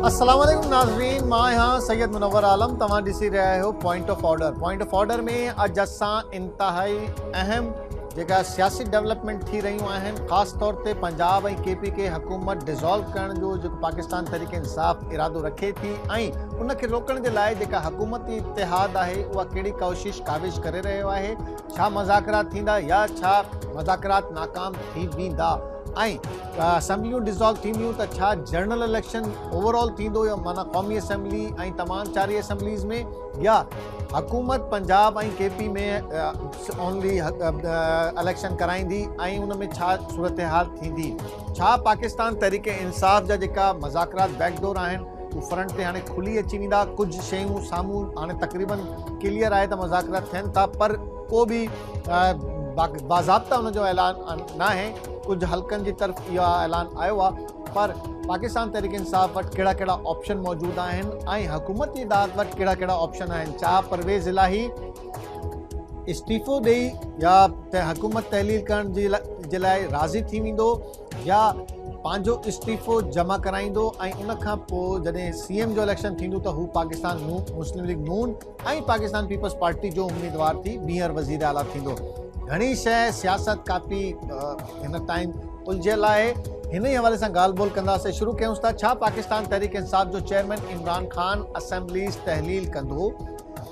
अस्सलाम वालेकुम नाज़रीन, मां यहाँ सैयद मुनव्वर आलम तव्हां ॾिसी रहिया हो point of order. Point of order में अॼु असां इंतहाई अहम जेका सियासी डेवलपमेंट थी रहियूं आहिनि, ख़ासि तौर ते पंजाब ऐं केपी के हुकूमत डिज़ोल्व करण जो जेको पाकिस्तान तहरीक इंसाफ़ इरादो रखे थी ऐं उनखे रोकण जे लाइ जेका हुकूमती इतिहाद आहे उहा कहिड़ी कोशिश काविश करे रहियो आहे। छा मुज़ाकरात थींदा या छा मुज़ाकरात नाकाम थी वेंदा ऐं असेंबलियूं डिज़ोल्व थींदियूं त छा जनरल इलेक्शन ओवरऑल थींदो या माना क़ौमी असेंबली ऐं तमामु 4 असेंबलीज़ में या हुकूमत पंजाब ऐं केपी में ओनली इलेक्शन कराईंदी ऐं उन में छा सूरत हाल थींदी। छा पाकिस्तान तहरीक इंसाफ़ जा जेका मुज़ाकरात बैकडोर आहिनि उहे फ्रंट ते हाणे खुली अची वेंदा। कुझु शयूं साम्हूं हाणे तक़रीबन क्लियर आहे त मुज़ाकरात थियनि था, पर को बि बाज़ाब्ता हुनजो ऐलान न आहे। कुछ हल्कनि जी तरफ़ इहो ऐलान आयो आहे, पर पाकिस्तान तहरीक इंसाफ़ वटि कहिड़ा कहिड़ा ऑप्शन मौजूदु आहिनि ऐं हुकूमती इदाद वटि कहिड़ा कहिड़ा ऑप्शन आहिनि। छा परवेज़ इलाही इस्तीफ़ो ॾेई या हुकूमत तहलील करण जे लाइ राज़ी थी वेंदो या पंहिंजो इस्तीफ़ो जमा कराईंदो ऐं उनखां पोइ जॾहिं CM जो इलेक्शन थींदो त हू पाकिस्तान मुस्लिम लीग नून ऐं पाकिस्तान पीपल्स पार्टी जो उम्मीदवार थी ॿीहर वज़ीर आला थींदो। घणी शइ सियासत काफ़ी हिन टाइम उलझियल आहे। हिन ई हवाले सां ॻाल्हि ॿोल कंदासीं। शुरू कयूंसि था। छा पाकिस्तान तहरीक इंसाफ़ जो चेयरमैन इमरान ख़ान असेंबलीज़ तहलील कंदो?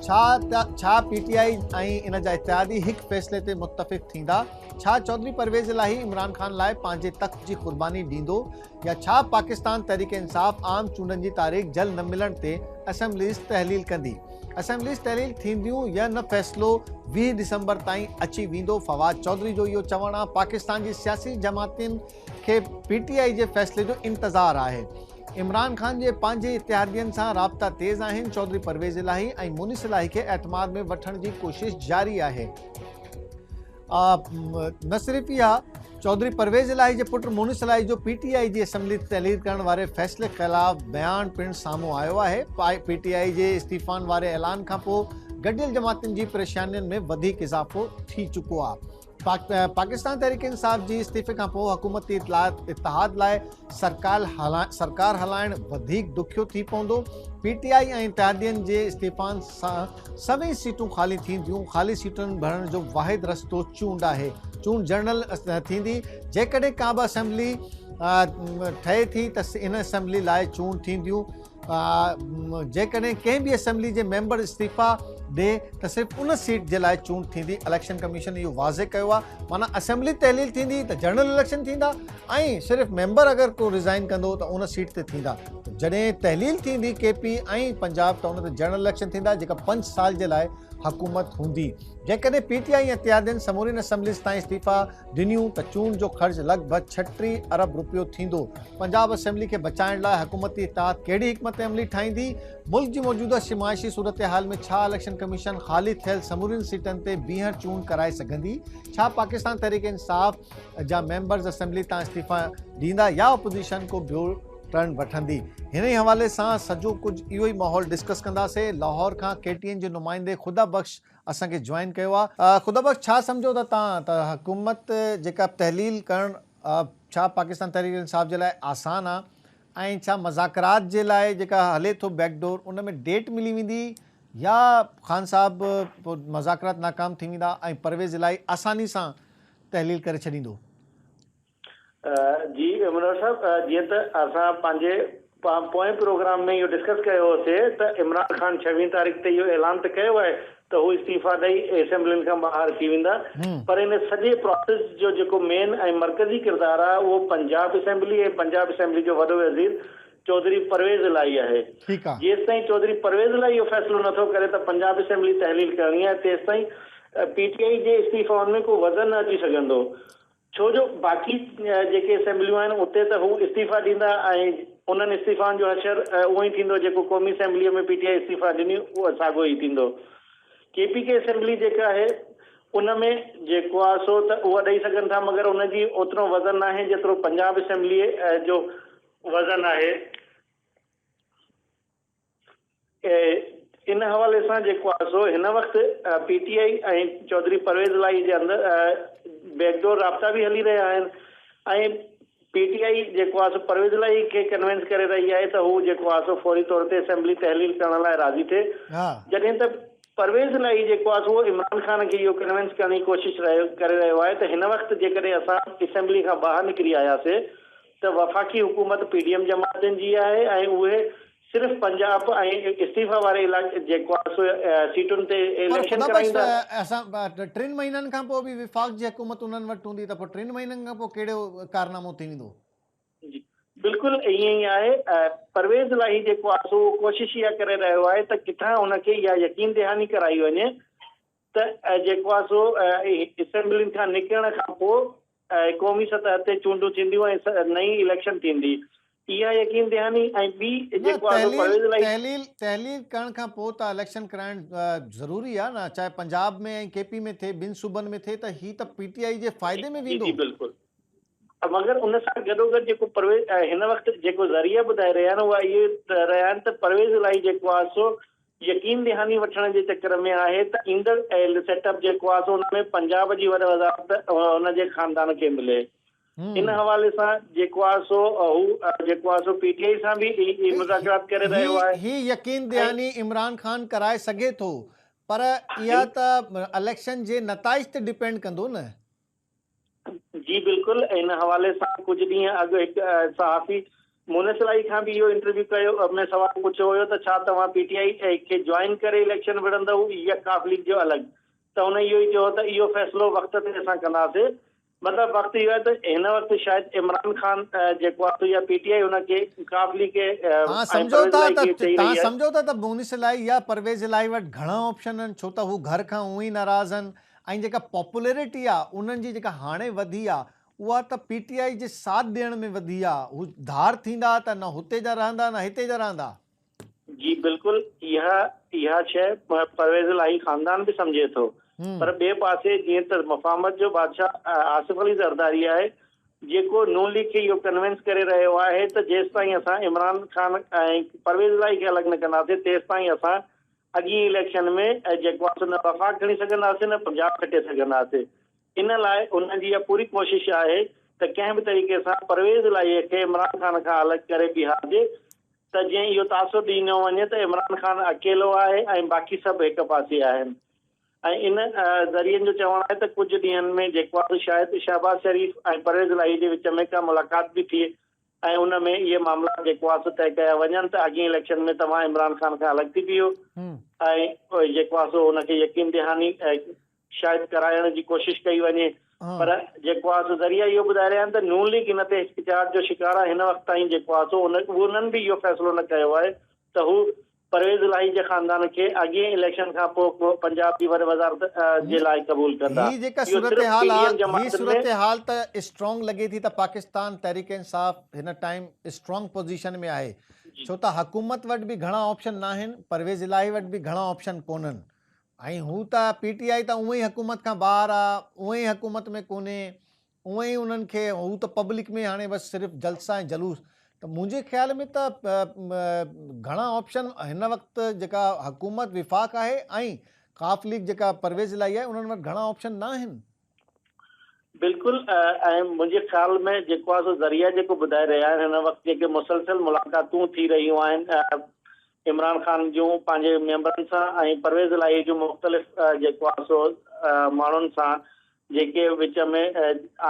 छा PTI ऐं इन जा इत्तेहादी हिकु फ़ैसिले ते मुतफ़िक़ थींदा? छा चौधरी परवेज़ इलाही इमरान ख़ान लाइ पंहिंजे तख़्त जी क़ुर्बानी ॾींदो या छा पाकिस्तान तहरीक इंसाफ़ आम चूंडनि जी तारीख़ जल्द न मिलण ते असेंबलीज़ तहलील कंदी? असेंबलीज़ तहलील थींदियूं या न, फ़ैसिलो 20 दिसंबर ताईं अची वेंदो। फवाद चौधरी जो इहो चवणु आहे। पाकिस्तान जी सियासी जमातियुनि खे PTI जे फ़ैसिले जो इंतज़ारु आहे। इमरान ख़ान जे पंहिंजे इत्तेहादियुनि सां राब्ता तेज़ आहिनि। चौधरी परवेज़ इलाही ऐं मुनिस इलाही खे एतमाद में वठण जी कोशिश जारी आहे। न सिर्फ़ इहा, चौधरी परवेज़ इलाही जे पुट मुनिस इलाही जो PTI जी असेंबली तहलील करण वारे फ़ैसिले ख़िलाफ़ बयान पिणु साम्हूं आयो आहे। PTI जे इस्तीफ़ान वारे ऐलान खां पोइ गॾियल जमातियुनि जी परेशानियुनि में वधीक इज़ाफ़ो थी चुको आहे। पाकिस्तान तहरीक इंसाफ़ जी इस्तीफ़े खां पोइ हुकूमती इतिहाद लाइ सरकार हलाइणु वधीक ॾुखियो थी पवंदो। PTI ऐं इत्तेहादियुनि जे इस्तीफ़ान सां सभई सीटूं ख़ाली थींदियूं। ख़ाली सीटुनि भरण जो वाहिद रस्तो चूंड आहे। चूंड जनरल थींदी। जेकॾहिं का बि असेंबली ठहे थी त इन असेंबली लाइ चूंड थींदियूं। जेकॾहिं कंहिं बि असेंबली जे मेंबर इस्तीफ़ा ॾे त सिर्फ़ु उन सीट जे लाइ चूंड थींदी। इलेक्शन कमीशन इहो वाज़े कयो आहे। माना असेंबली तहलील थींदी त जनरल इलेक्शन थींदा ऐं सिर्फ़ु मेंबर अगरि को रिज़ाइन कंदो त उन सीट ते थींदा। जॾहिं तहलील थींदी KP ऐं पंजाब त उन ते जनरल इलेक्शन थींदा जेका 5 साल जे लाइ हुकूमत हूंदी। जेकॾहिं PTI ऐं इत्तेहादियुनि समूरीन असेंबलीज़ ताईं इस्तीफ़ा ॾिनियूं त चूंड जो ख़र्च लॻभॻि 36 अरब रुपयो थींदो। पंजाब असेंबली खे बचाइण लाइ हुकूमती इत्तेहाद कहिड़ी हिकमत अमली ठाहींदी? मुल्क जी मौजूदा शिमाइशी सूरत हाल में छा इलेक्शन कमीशन ख़ाली थियल समूरीन सीटनि ते ॿीहर चूंड कराए सघंदी? छा पाकिस्तान तहरीक इंसाफ़ जा मेंबर्स असेंबली तां इस्तीफ़ा ॾींदा या अपोज़िशन को ॿियो टर्न वठंदी? हिन ई हवाले सां सॼो कुझु इहो ई माहौल डिस्कस कंदासीं। लाहौर खां KTN जे नुमाइंदे ख़ुदा बख़्श असांखे जॉइन कयो आहे। ख़ुदा बख़्श, छा सम्झो था तव्हां त हुकूमत जेका तहलील करणु छा पाकिस्तान तहरीक इंसाफ़ जे लाइ आसान आहे ऐं छा मुज़ाकरात जे लाइ जेका हले थो बैकडोर उन में डेट मिली वेंदी या ख़ान साहब पोइ मुज़ाकरात नाकाम थी वेंदा ऐं परवेज़ इलाही आसानी सां तहलील करे छॾींदो? जी इमरान साहब, जीअं त असां पंहिंजे पोएं प्रोग्राम में इहो डिस्कस कयो होसीं त इमरान ख़ान 26 तारीख़ ते इहो ऐलान त कयो आहे त हू इस्तीफ़ा ॾेई असेंबलियुनि खां ॿाहिरि थी वेंदा, पर इन सॼे प्रोसेस जो जेको मेन ऐं मर्कज़ी किरदारु आहे उहो पंजाब असेंबली ऐं पंजाब असेंबली जो वॾो वज़ीर चौधरी परवेज़ इलाही आहे। जेसिताईं चौधरी परवेज़ इलाही इहो फ़ैसिलो नथो करे त पंजाब असेंबली तहलील करणी आहे, तेसिताईं PTI जे इस्तीफ़ाउनि में को वज़न न अची सघंदो। छो जो बाक़ी जेके असेंबलियूं आहिनि उते त हू इस्तीफ़ा ॾींदा ऐं उन्हनि इस्तीफ़ाउनि जो असरु उहो ई थींदो जेको क़ौमी असेंबलीअ में PTI इस्तीफ़ा ॾिनी उहो साॻियो ई थींदो। KP के असेंबली जेका आहे उन में जेको आहे सो त उहा ॾेई सघनि था, मगर उनजी ओतिरो वज़न न आहे जेतिरो पंजाब असेंबलीअ जो वज़न आहे। इन हवाले सां जेको आहे सो हिन वक़्तु PTI ऐं चौधरी परवेज़ इलाही जे अंदरि बैकडोर राब्ता बि हली रहिया आहिनि ऐं पीटीआई जेको आहे सो परवेज़ इलाही खे कन्विंस करे रही आहे त हू जेको आहे सो फौरी तौर ते असेंबली तहलील करण लाइ राज़ी थिए, हा जॾहिं त परवेज़ इलाही जेको आहे सो इमरान ख़ान खे इहो कन्विंस करण जी कोशिशि करे रहियो आहे त हिन वक़्तु जेकॾहिं असां असेंबली खां ॿाहिरि निकिरी आयासीं त वफ़ाक़ी हुकूमत पीडीएम जमातनि जी आहे ऐं उहे सिर्फ़ पंजाब ऐं इस्तीफ़ा वारे इलाइक़े जेको आहे सो सीटुनि ते पर इलेक्शन ख़ुदा बख़्श कराईंदा। असां 3 महीननि खां पोइ बि विफ़ाक़ जी हुकूमत उन्हनि वटि हूंदी त पोइ 3 महीननि खां पोइ कहिड़ो कारनामो थी वेंदो? जी बिल्कुलु ईअं ई आहे। परवेज़ इलाही जेको आहे सो कोशिशि इहा करे रहियो आहे त किथां हुनखे इहा यकीन दहानी कराई वञे त जेको आहे सो असेंबलियुनि खां निकिरण खां पोइ क़ौमी सतह ते चूंडूं थींदियूं ऐं नई इलेक्शन थींदी। इहा यकीन दहानी ऐं ॿी न जेको आहे सो परवेज़ इलाही तहलील करण खां पोइ त इलेक्शन कराइणु ज़रूरी आहे न, चाहे पंजाब में ऐं केपी में थिए, ॿिनि सूबनि में थिए, त ही त पीटीआई जे फ़ाइदे में जी वेंदो। जी बिल्कुलु। मगर उन सां गॾोगॾु जेको परवेज़ हिन वक़्तु जेको ज़रिया ॿुधाए रहिया आहिनि उहा इहे रहिया आहिनि त परवेज़ इलाही जेको आहे सो यकीन दहानी वठण जे चकर में आहे त ईंदड़ सेटअप जेको आहे सो हुनमें पंजाब जी वॾी वज़ारत हुनजे ख़ानदान खे मिले। इन हवाले सां जेको आहे सो हू जेको आहे सो पीटीआई सां बि मुज़ाकरात करे रहियो आहे। ही यकीन दहानी इमरान ख़ान कराए सघे थो, पर इहा त इलेक्शन जे नताइज ते डिपेंड कंदो न। जी बिल्कुलु। इन हवाले सां कुझु ॾींहं अॻु हिकु सहाफ़ी मुनस इलाही खां बि इहो इंटरव्यू कयो, में सवाल पुछियो हुयो त छा तव्हां पीटीआई खे ज्वाइन करे इलेक्शन विढ़ंदव या काफ लीग जो अलॻि, त हुन इहो ई चयो त इहो फ़ैसिलो वक़्त ते असां कंदासीं। मतिलबु वक़्तु इहो आहे त हिन वक़्तु शायदि इमरान ख़ान जेको आहे या पीटीआई हुनखे काफ लीग खे तव्हां सम्झो था त मुनिस इलाही या परवेज़ इलाही वटि घणा ऑप्शन आहिनि, छो त हू घर खां उहो ई नाराज़ आहिनि ऐं जेका पॉपुलरिटी आहे उन्हनि जी जेका हाणे वधी आहे उहा त पीटीआई जे साथ ॾियण में वधी आहे। हू धार थींदा त न हुते जा रहंदा न हिते जा रहंदा। जी बिल्कुलु। इहा शइ परवेज़ इलाही ख़ानदान बि सम्झे थो, पर ॿिए पासे जीअं त मफ़ामत जो बादशाह आसिफ अली ज़रदारी आहे जेको नून लीग खे इहो कन्विंस करे रहियो आहे त जेसि ताईं असां इमरान ख़ान ऐं परवेज़ इलाही खे अलॻि न कंदासीं तेसि ताईं असां अॻी इलेक्शन में जेको आहे न वफ़ाक़ खणी सघंदासीं न पंजाब खटे सघंदासीं। इन लाइ उनजी इहा पूरी कोशिशि आहे त कंहिं बि तरीक़े सां परवेज़ इलाही खे इमरान ख़ान खां अलॻि करे बीहारजे त जीअं इहो तासुर ॾिनो वञे त इमरान ख़ान अकेलो आहे ऐं बाक़ी सभु हिक पासे आहिनि। ऐं इन ज़रियनि जो चवणु आहे त कुझु ॾींहंनि में जेको आहे शायदि शहबाज़ शरीफ़ ऐं परवेज़ इलाही जे विच में का मुलाक़ात बि थिए ऐं उन में इहे मामला जेको आहे तय कया वञनि त अॻे इलेक्शन में तव्हां इमरान ख़ान खां अलॻि थी बीहो ऐं जेको आहे सो हुनखे यकीन दहानी शायदि कराइण जी कोशिशि कई वञे। पर जेको आहे सो ज़रिया इहो ॿुधाए रहिया आहिनि त नून लीग हिन ते हिचकिचाहट जो शिकार आहे। हिन वक़्तु ताईं जेको आहे सो उन्हनि बि इहो फ़ैसिलो न कयो आहे त हू परवेज़ इलाही जे ख़ानदान खे अॻे इलेक्शन खां पोइ पंजाब जी वज़ारत जे लाइ क़बूल कंदा। ही जेका सूरत हाल त स्ट्रॉन्ग लॻे थी त पाकिस्तान तहरीक इंसाफ़ हिन टाइम स्ट्रॉन्ग पोज़ीशन में आहे, छो त हुकूमत वटि बि घणा ऑप्शन न आहिनि, परवेज़ इलाही वटि बि घणा ऑप्शन कोन्हनि ऐं हू त पीटीआई त उहे ई हुकूमत खां ॿाहिरि आहे, उहे ई हुकूमत में कोन्हे, उहे ई उन्हनि खे हू त पब्लिक में हाणे बसि सिर्फ़ु जलसा ऐं जलूस। त मुंहिंजे ख़्याल में त घणा ऑप्शन हिन वक़्तु जेका हुकूमत विफ़ाक़ आहे ऐं काफ लीग जेका परवेज़ इलाही आहे उन्हनि वटि घणा ऑप्शन न आहिनि। बिल्कुलु। ऐं मुंहिंजे ख़्याल में जेको आहे सो ज़रिया जेको ॿुधाए रहिया आहिनि हिन वक़्तु जेके मुसलसल मुलाक़ातूं थी रहियूं आहिनि इमरान ख़ान जूं पंहिंजे मेंबरनि सां ऐं परवेज़ इलाही जूं मुख़्तलिफ़ जेको आहे सो माण्हुनि सां जेके विच में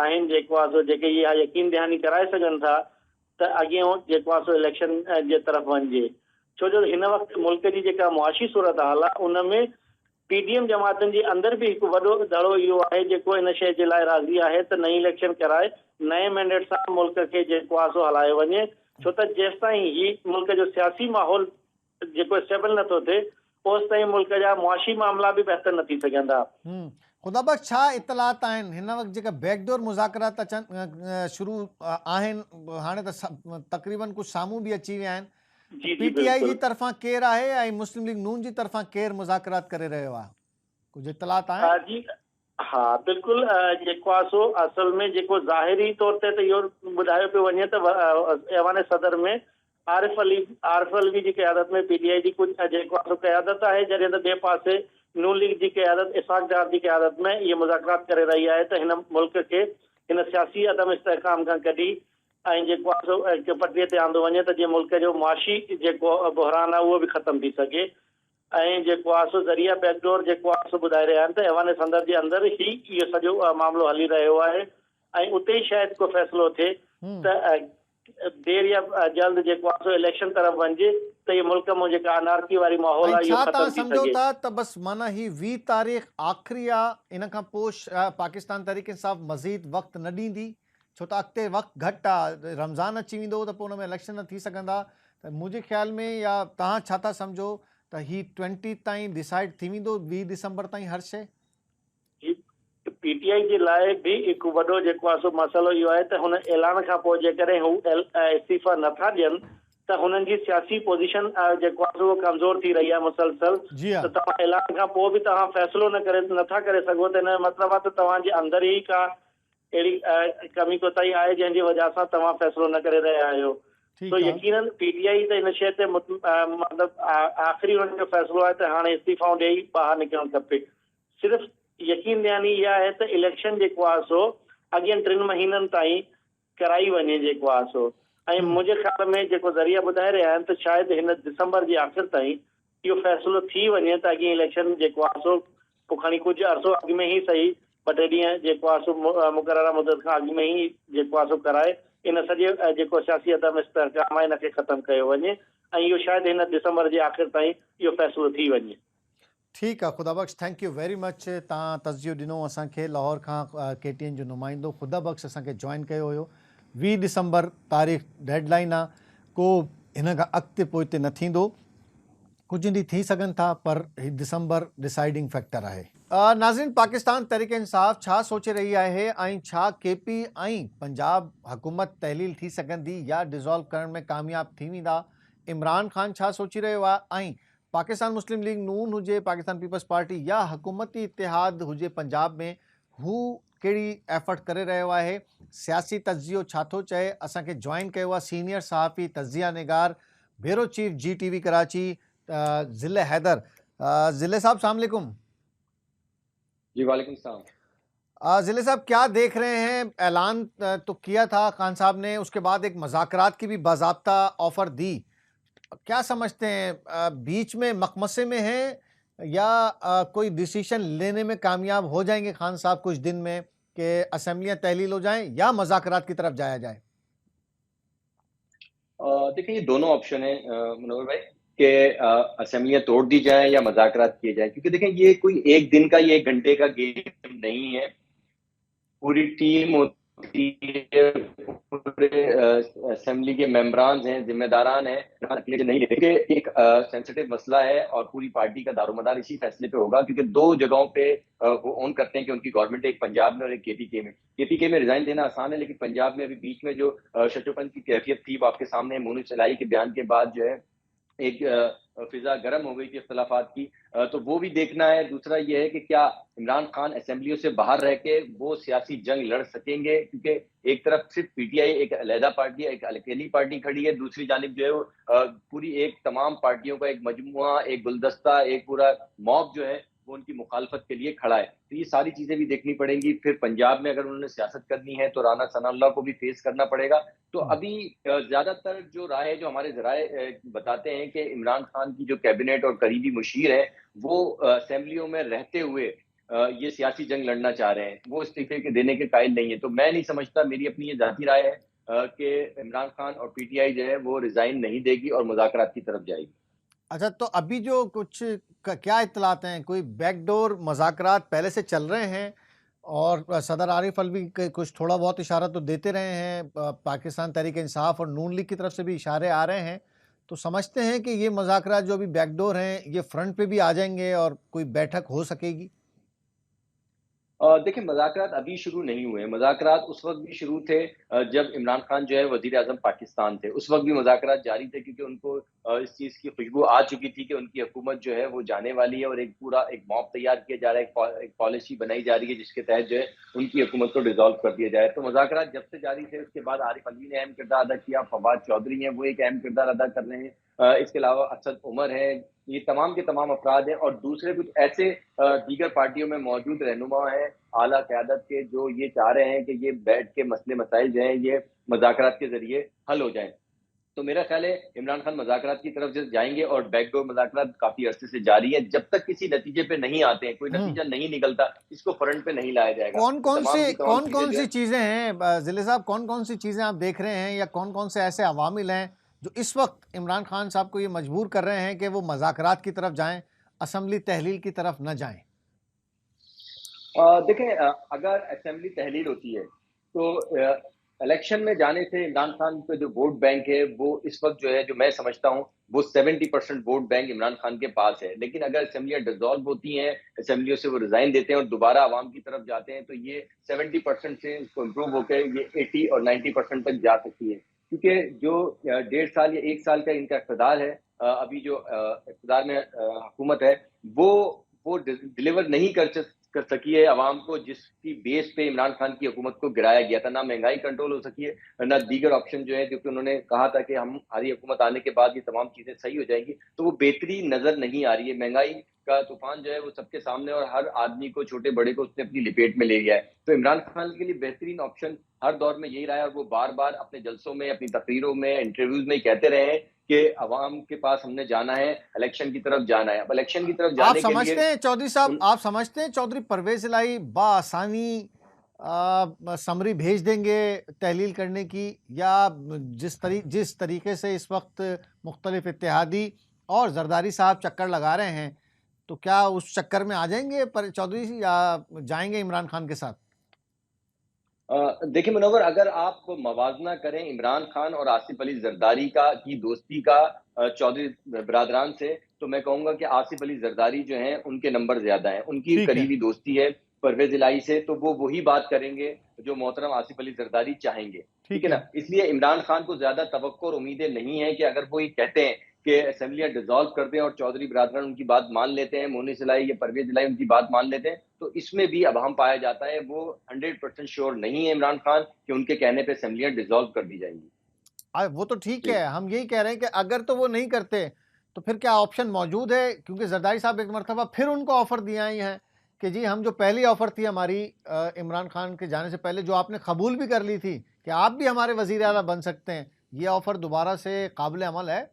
आहिनि जेको आहे सो जेके इहा यकीन दहानी कराए सघनि था त अॻियां जेको आहे सो इलेक्शन जे तरफ़ वञिजे। छो जो हिन वक़्तु मुल्क जी जेका मुआशी सूरत हाल आहे उन में पीडीएम जमातनि जे अंदरि बि हिकु वॾो दड़ो इहो आहे जेको इन शइ जे लाइ राज़ी आहे त नई इलेक्शन कराए नए मैंडेट सां मुल्क खे जेको आहे सो हलायो वञे, छो त जेसि ताईं ही मुल्क जो सियासी माहौल जेको स्टेबल नथो थिए ओसि ताईं मुल्क जा मुआशी मामला बि बहितर न थी सघंदा। ख़ुदा बख़्श छा इतलात आहिनि हिन वक़्तु जेका बैकडोर मुज़ाकरात अचनि शुरू आहिनि, हाणे त तक़रीबन कुझु साम्हूं बि अची विया आहिनि, पीटीआई जी तरफ़ां केरु आहे ऐं मुस्लिम लीग नून जी तरफ़ां केरु मुज़ाकरात करे रहियो आहे, कुझु इतलात आहिनि? जी हा बिल्कुलु। जेको आहे सो असल में जेको ज़ाहिरी तौर ते त इहो ॿुधायो पियो वञे त ऐवान सदर में आरिफ अलवी जी क़यादत में पीटीआई जी कुझु जेको आहे सो क़यादत आहे, जॾहिं त ॿिए पासे नून लीग जी क़यादत इसाक़ डार जी क़यादत में इहे मुज़ाकरात करे रही आहे त हिन मुल्क खे हिन सियासी अदम इस्तेहकाम खां कढी ऐं जेको आहे सो हिकु पटरीअ ते आंदो वञे त जीअं मुल्क जो मुआशी जेको बहिरान आहे उहो बि ख़तमु थी सघे। ऐं जेको आहे सो ज़रिया बैकडोर जेको आहे सो ॿुधाए रहिया आहिनि त एवानेस अंदर जे अंदरि ई इहो सॼो मामिलो हली रहियो आहे ऐं उते ई शायदि को फ़ैसिलो थिए त देर या जल्द जेको आहे सो इलेक्शन तरफ़ वञिजे त इहे मुल्क में जेका अनारकी वारी माहौल आहे इहो ख़तमु थी समझो सघे। था त बस माना ही 20 तारीख़ आख़िरी आहे, इन खां पोइ पाकिस्तान तहरीक इंसाफ़ मज़ीद वक़्तु न ॾींदी, छो त अॻिते वक़्तु घटि आहे, रमज़ान अची वेंदो त पोइ हुन में इलेक्शन न थी सघंदा। त मुंहिंजे ख़्याल में या तव्हां छा था सम्झो त ही 20 ताईं डिसाइड थी वेंदो, 20 दिसंबर ताईं हर शइ? पीटीआई जे लाइ बि हिकु वॾो जेको आहे सो मसइलो इहो आहे त हुन ऐलान खां पोइ जेकॾहिं हू इस्तीफ़ा नथा ॾियनि त हुननि जी सियासी पोज़ीशन जेको आहे सो कमज़ोर थी रही आहे मुसलसल। जी हाँ। त तव्हां ऐलान खां पोइ बि तव्हां फ़ैसिलो नथा करे सघो त हिन जो मतिलबु आहे त तव्हांजे अंदरि ई का अहिड़ी कमी कोताही आहे जंहिंजी वजह सां तव्हां फ़ैसिलो न करे रहिया आहियो। तो यकीनन पीटीआई त हिन शइ ते मतिलबु आख़िरी हुननि जो फ़ैसिलो आहे त हाणे इस्तीफ़ाऊं ॾेई ॿाहिरि निकिरणु खपे। सिर्फ़ु यकीन ॾियानी इहा आहे त इलेक्शन जेको आहे सो अॻियनि 3 महीननि ताईं कराई वञे जेको आहे सो। ऐं मुंहिंजे ख़्याल में जेको ज़रिया ॿुधाए रहिया आहिनि त शायदि हिन दिसंबर जे आख़िर ताईं इहो फ़ैसिलो थी वञे त अॻे इलेक्शन जेको आहे सो पोइ खणी कुझु अर्सो अॻु में ई सही 2-3 ॾींहं जेको आहे सो मुक़ररा मुदत खां अॻु में ई जेको आहे सो कराए इन सॼे जेको सियासी अदम इस्तेहकाम आहे इनखे ख़तमु कयो वञे ऐं इहो शायदि हिन दिसंबर जे आख़िर ताईं इहो फ़ैसिलो थी वञे। ठीक है, खुदा बख्श, थैंक यू वेरी मच। तव्हां तस्जियो ॾिनो असांखे लाहौर खां KTN जो नुमाइंदो खुदा बख्श असांखे जॉइन कयो हुयो। 20 दिसंबर तारीख़ डेडलाइन आहे, को हिन खां अॻिते पोइते न थींदो, कुझु ॾींहं थी सघनि था पर दिसंबर डिसाइडिंग फैक्टर आहे। नाज़रीन, पाकिस्तान तहरीक इंसाफ़ छा सोचे रही आहे ऐं छा KP ऐं पंजाब हुकूमत तहलील थी सघंदी या डिज़ोल्व करण में कामयाब थी वेंदा? इमरान खान छा सोची रहियो आहे ऐं पाकिस्तान मुस्लिम लीग नून हुजे, पाकिस्तान पीपल्स पार्टी या हुकूमती इतिहाद हुजे पंजाब में, हू कहिड़ी एफर्ट करे रहियो आहे? सियासी तज्जियो छा थो चए? असांखे जॉइन कयो आहे सीनियर सहाफ़ी तज्जिया निगार ब्यूरो चीफ GTV कराची ज़िले हैदर। ज़िले साहब सलाम अलैकुम। जी वालेकुम सलाम। ज़िले साहब, क्या देख रहे हैं? ऐलान तो किया था खान साहब ने, उसके बाद एक मुज़ाकरात की भी बाज़ाब्ता ऑफर दी, क्या समझते हैं? बीच में मकमसे में हैं या कोई डिसीजन लेने में कामयाब हो जाएंगे खान साहब कुछ दिन में कि असेंबलियां तहलील हो जाएं या मुज़ाकरात की तरफ जाया जाए? देखिए, ये दोनों ऑप्शन है मुनव्वर भाई कि असेंबलियां तोड़ दी जाएं या मुज़ाकरात किए जाएं, क्योंकि देखें ये कोई एक दिन का, ये 1 घंटे का गेम नहीं है। पूरी टीम होती है, पूरे असेंबली के मेंबरान हैं, जिम्मेदारान हैं, नहीं लेते कि एक सेंसिटिव मसला है और पूरी पार्टी का दारोमदार इसी फैसले पे होगा, क्योंकि 2 जगहों पे वो ऑन करते हैं कि उनकी गवर्नमेंट एक पंजाब में और एक KPK में। KPK में रिजाइन देना आसान है, लेकिन पंजाब में अभी बीच में जो शत्रुपन की कैफियत थी वो आपके सामने, मुनीर चलाई के बयान के बाद जो है एक फिजा गर्म हो गई थी इख्तलाफात की, तो वो भी देखना है। दूसरा ये है कि क्या इमरान खान असेंबलियों से बाहर रह के वो सियासी जंग लड़ सकेंगे, क्योंकि एक तरफ सिर्फ PTI एक अलहदा पार्टी है, एक अकेली पार्टी खड़ी है, दूसरी जानिब जो है वो पूरी एक तमाम पार्टियों का एक मजमुआ, एक गुलदस्ता, एक पूरा मॉब जो है वो उनकी मुखालफत के लिए खड़ा है। तो ये सारी चीजें भी देखनी पड़ेंगी। फिर पंजाब में अगर उन्होंने सियासत करनी है तो राना सनाउल्लाह को भी फेस करना पड़ेगा। तो अभी ज्यादातर जो राय है, जो हमारे जराए बताते हैं कि इमरान खान की जो कैबिनेट और करीबी मुशीर है वो असेंबलियों में रहते हुए ये सियासी जंग लड़ना चाह रहे हैं, वो इस्तीफे के देने के कायल नहीं है। तो मैं नहीं समझता, मेरी अपनी ये जाती राय है कि इमरान खान और PTI जो है वो रिजाइन नहीं देगी और मुज़ाकरात की तरफ जाएगी। अच्छा, तो अभी जो कुछ क्या इत्तलात हैं? कोई बैकडोर मुज़ाकरात पहले से चल रहे हैं और सदर आरिफ अलवी कुछ थोड़ा बहुत इशारा तो देते रहे हैं, पाकिस्तान तहरीक इंसाफ और नून लीग की तरफ से भी इशारे आ रहे हैं, तो समझते हैं कि ये मुज़ाकरात जो अभी बैकडोर हैं ये फ्रंट पे भी आ जाएंगे और कोई बैठक हो सकेगी? देखिए, मुज़ाकरात अभी शुरू नहीं हुए। मुज़ाकरात उस वक़्त भी शुरू थे जब इमरान खान जो है वज़ीर-ए-आज़म पाकिस्तान थे। उस वक़्त भी मुज़ाकरात जारी थे, क्योंकि उनको इस चीज़ की खुशबू आ चुकी थी कि उनकी हुकूमत जो है वो जाने वाली है और एक पूरा एक मॉब तैयार किया जा रहा है, एक पॉलिसी बनाई जा रही है जिसके तहत जो है उनकी हुकूमत को डिसॉल्व कर दिया जाए। तो मुज़ाकरात जब से जारी थे, उसके बाद आरिफ अलवी ने अहम किरदार अदा किया, फवाद चौधरी हैं वो एक अहम किरदार अदा कर रहे हैं। इसके अलावा असद उमर हैं, ये तमाम के तमाम अफराद हैं, और दूसरे कुछ ऐसे दीगर पार्टियों में मौजूद रहनुमा हैं आला क़यादत के, जो ये चाह रहे हैं कि ये बैठ के मसले मसाइल जो हैं ये मुज़ाकरात के ज़रिए हल हो जाएँ। तो मेरा ख़्याल है इमरान खान मुज़ाकरात की तरफ से जाएँगे, और बैकडोर मुज़ाकरात काफ़ी अरसे से जारी है। जब तक किसी नतीजे पे नहीं आते हैं, कोई हम्म। नतीजा नहीं निकलता, इसको फ्रंट पे नहीं लाया जाएगा। कौन ये कौन तमाम सी की तमाम कौन चीज़ें कौन जो सी है चीजें हैं जिले साहब, कौन कौन सी चीजें आप देख रहे हैं, या कौन कौन से ऐसे अवामिल हैं जो इस वक्त इमरान खान साहब को ये मजबूर कर रहे हैं कि वो मज़ाकरात की तरफ जाएं, असम्बली तहलील की तरफ न जाएं? देखें, अगर असेंबली तहलील होती है तो इलेक्शन में जाने से इमरान खान का जो वोट बैंक है वो इस वक्त जो है, जो मैं समझता हूँ, वो 70% वोट बैंक इमरान खान के पास है। लेकिन अगर असेंबलियां डिसॉल्व होती हैं, असेंबलियों से वो रिजाइन देते हैं और दोबारा आवाम की तरफ जाते हैं, तो ये 70% से इसको इम्प्रूव होकर ये 80 और 90% तक जा सकती है। क्योंकि जो 1.5 साल या 1 साल का इनका इक़्तिदार है, अभी जो इक़्तिदार में हुकूमत है, वो डिलीवर नहीं कर सकी है अवाम को, जिसकी बेस पे इमरान खान की हुकूमत को गिराया गया था। ना महंगाई कंट्रोल हो सकी है, ना दीगर ऑप्शन जो है, क्योंकि उन्होंने कहा था कि हमारी हुकूमत आने के बाद ये तमाम चीज़ें सही हो जाएंगी, तो वो बेहतरी नज़र नहीं आ रही है। महंगाई का तूफान जो है वो सबके सामने, और हर आदमी को, छोटे बड़े को उसने अपनी लपेट में ले लिया है। तो इमरान खान के लिए बेहतरीन ऑप्शन हर दौर में यही रहा है, और वो बार बार अपने जलसों में, अपनी तकरीरों में, इंटरव्यूज में कहते रहे हैं कि अवाम के पास हमने जाना है, इलेक्शन की तरफ जाना है। अब इलेक्शन की तरफ आप जाने के समझते लिए हैं चौधरी साहब, उन आप समझते हैं चौधरी परवेज इलाही बासानी समरी भेज देंगे तहलील करने की, या जिस तरीके से इस वक्त मुख्तलिफ इत्तेहादी और जरदारी साहब चक्कर लगा रहे हैं, तो क्या उस चक्कर में आ जाएंगे पर चौधरी, या जाएंगे इमरान खान के साथ? देखिए मुनव्वर, अगर आप मवाजना करें इमरान खान और आसिफ अली जरदारी की दोस्ती का चौधरी बिरादरान से, तो मैं कहूंगा कि आसिफ अली जरदारी जो हैं उनके नंबर ज्यादा हैं। उनकी ठीक है। करीबी दोस्ती है परवेज इलाही से, तो वो वही बात करेंगे जो मोहतरम आसिफ अली जरदारी चाहेंगे। ठीक ठीक है है। ना? इसलिए इमरान खान को ज्यादा तवक्को और उम्मीदें नहीं है कि अगर वो ये कहते हैं कि असेंबलियां डिसॉल्व कर दें और चौधरी बिरादरान उनकी बात मान लेते हैं, मोनिस इलाही या परवेज इलाही उनकी बात मान लेते हैं, तो इसमें भी अबहम पाया जाता है। वो 100% श्योर नहीं है इमरान खान कि उनके कहने पे असेंबलियां डिसॉल्व कर दी जाएंगी। वो तो ठीक जी। है, हम यही कह रहे हैं कि अगर तो वो नहीं करते, तो फिर क्या ऑप्शन मौजूद है? क्योंकि जरदारी साहब एक मरतबा फिर उनको ऑफर दिया ही हैं कि जी हम, जो पहली ऑफर थी हमारी इमरान खान के जाने से पहले, जो आपने कबूल भी कर ली थी कि आप भी हमारे वजीर आला बन सकते हैं, ये ऑफर दोबारा से काबिल अमल है?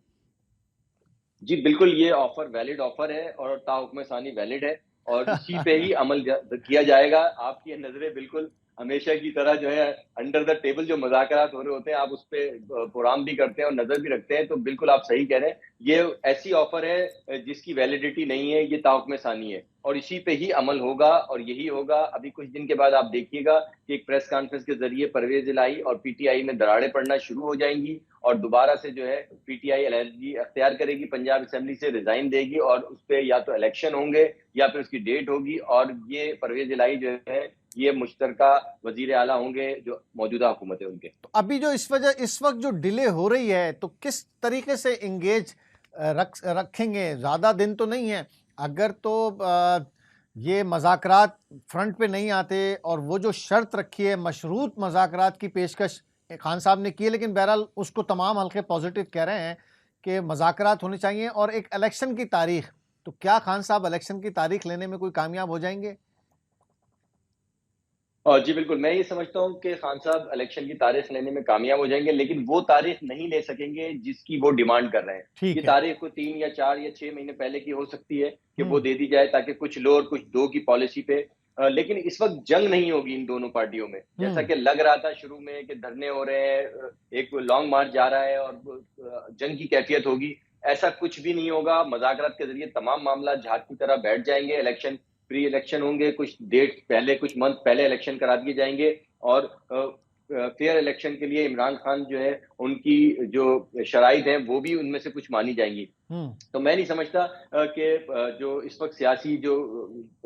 जी, बिल्कुल, ये ऑफ़र वैलिड ऑफ़र है और ताहुक्म सानी वैलिड है, और इसी पे ही अमल किया जाएगा। आपकी ये नज़रें बिल्कुल हमेशा की तरह जो है अंडर द टेबल जो मुज़ाकरात हो रहे होते हैं, आप उस पे प्रोग्राम भी करते हैं और नज़र भी रखते हैं, तो बिल्कुल आप सही कह रहे हैं। ये ऐसी ऑफ़र है जिसकी वैलिडिटी नहीं है, ये ताहुक्म सानी है, और इसी पे ही अमल होगा, और यही होगा। अभी कुछ दिन के बाद आप देखिएगा कि एक प्रेस कॉन्फ्रेंस के ज़रिए परवेज़ इलाही और पीटीआई में दरारें पड़ना शुरू हो जाएँगी, और दोबारा से जो है पीटीआई अलहदगी अख्तियार करेगी, पंजाब असेंबली से रिजाइन देगी, और उस पे या तो इलेक्शन होंगे या फिर उसकी डेट होगी, और ये परवेज इलाही जो है ये मुश्तरका वजीर आला होंगे जो मौजूदा हुकूमत है उनके। तो अभी जो इस वक्त जो डिले हो रही है, तो किस तरीके से इंगेज रखेंगे? ज़्यादा दिन तो नहीं है, अगर तो ये मज़ाकरात फ्रंट पे नहीं आते, और वो जो शर्त रखी है मशरूत मज़ाकरात की पेशकश खान साहब ने की है, लेकिन बहरहाल उसको तमाम हल्के पॉजिटिव कह रहे हैं कि मज़ाकरात होने चाहिए, और एक इलेक्शन की तारीख, तो क्या खान साहब इलेक्शन की तारीख लेने में कोई कामयाब हो जाएंगे? जी बिल्कुल, मैं ये समझता हूँ कि खान साहब इलेक्शन की तारीख लेने में कामयाब हो जाएँगे, लेकिन वो तारीख नहीं ले सकेंगे जिसकी वो डिमांड कर रहे हैं। ये ठीक है। तारीख को 3 या 4 या 6 महीने पहले की हो सकती है कि वो हम्म। दे दी जाए, ताकि कुछ लो और कुछ दो की पॉलिसी पे। लेकिन इस वक़्त जंग नहीं होगी इन दोनों पार्टियों में। जैसा हम्म। कि लग रहा था शुरू में कि धरने हो रहे हैं, एक लॉन्ग मार्च जा रहा है और जंग की कैफियत होगी, ऐसा कुछ भी नहीं होगा। मुज़ाकरात के ज़रिए तमाम मामला जहाज़ की तरह बैठ जाएँगे। प्री इलेक्शन होंगे, कुछ डेट पहले, कुछ मंथ पहले इलेक्शन करा दिए जाएँगे, और फेयर इलेक्शन के लिए इमरान खान जो है उनकी जो शराइत हैं वो भी उनमें से कुछ मानी जाएँगी। हम्म। तो मैं नहीं समझता कि जो इस वक़्त सियासी जो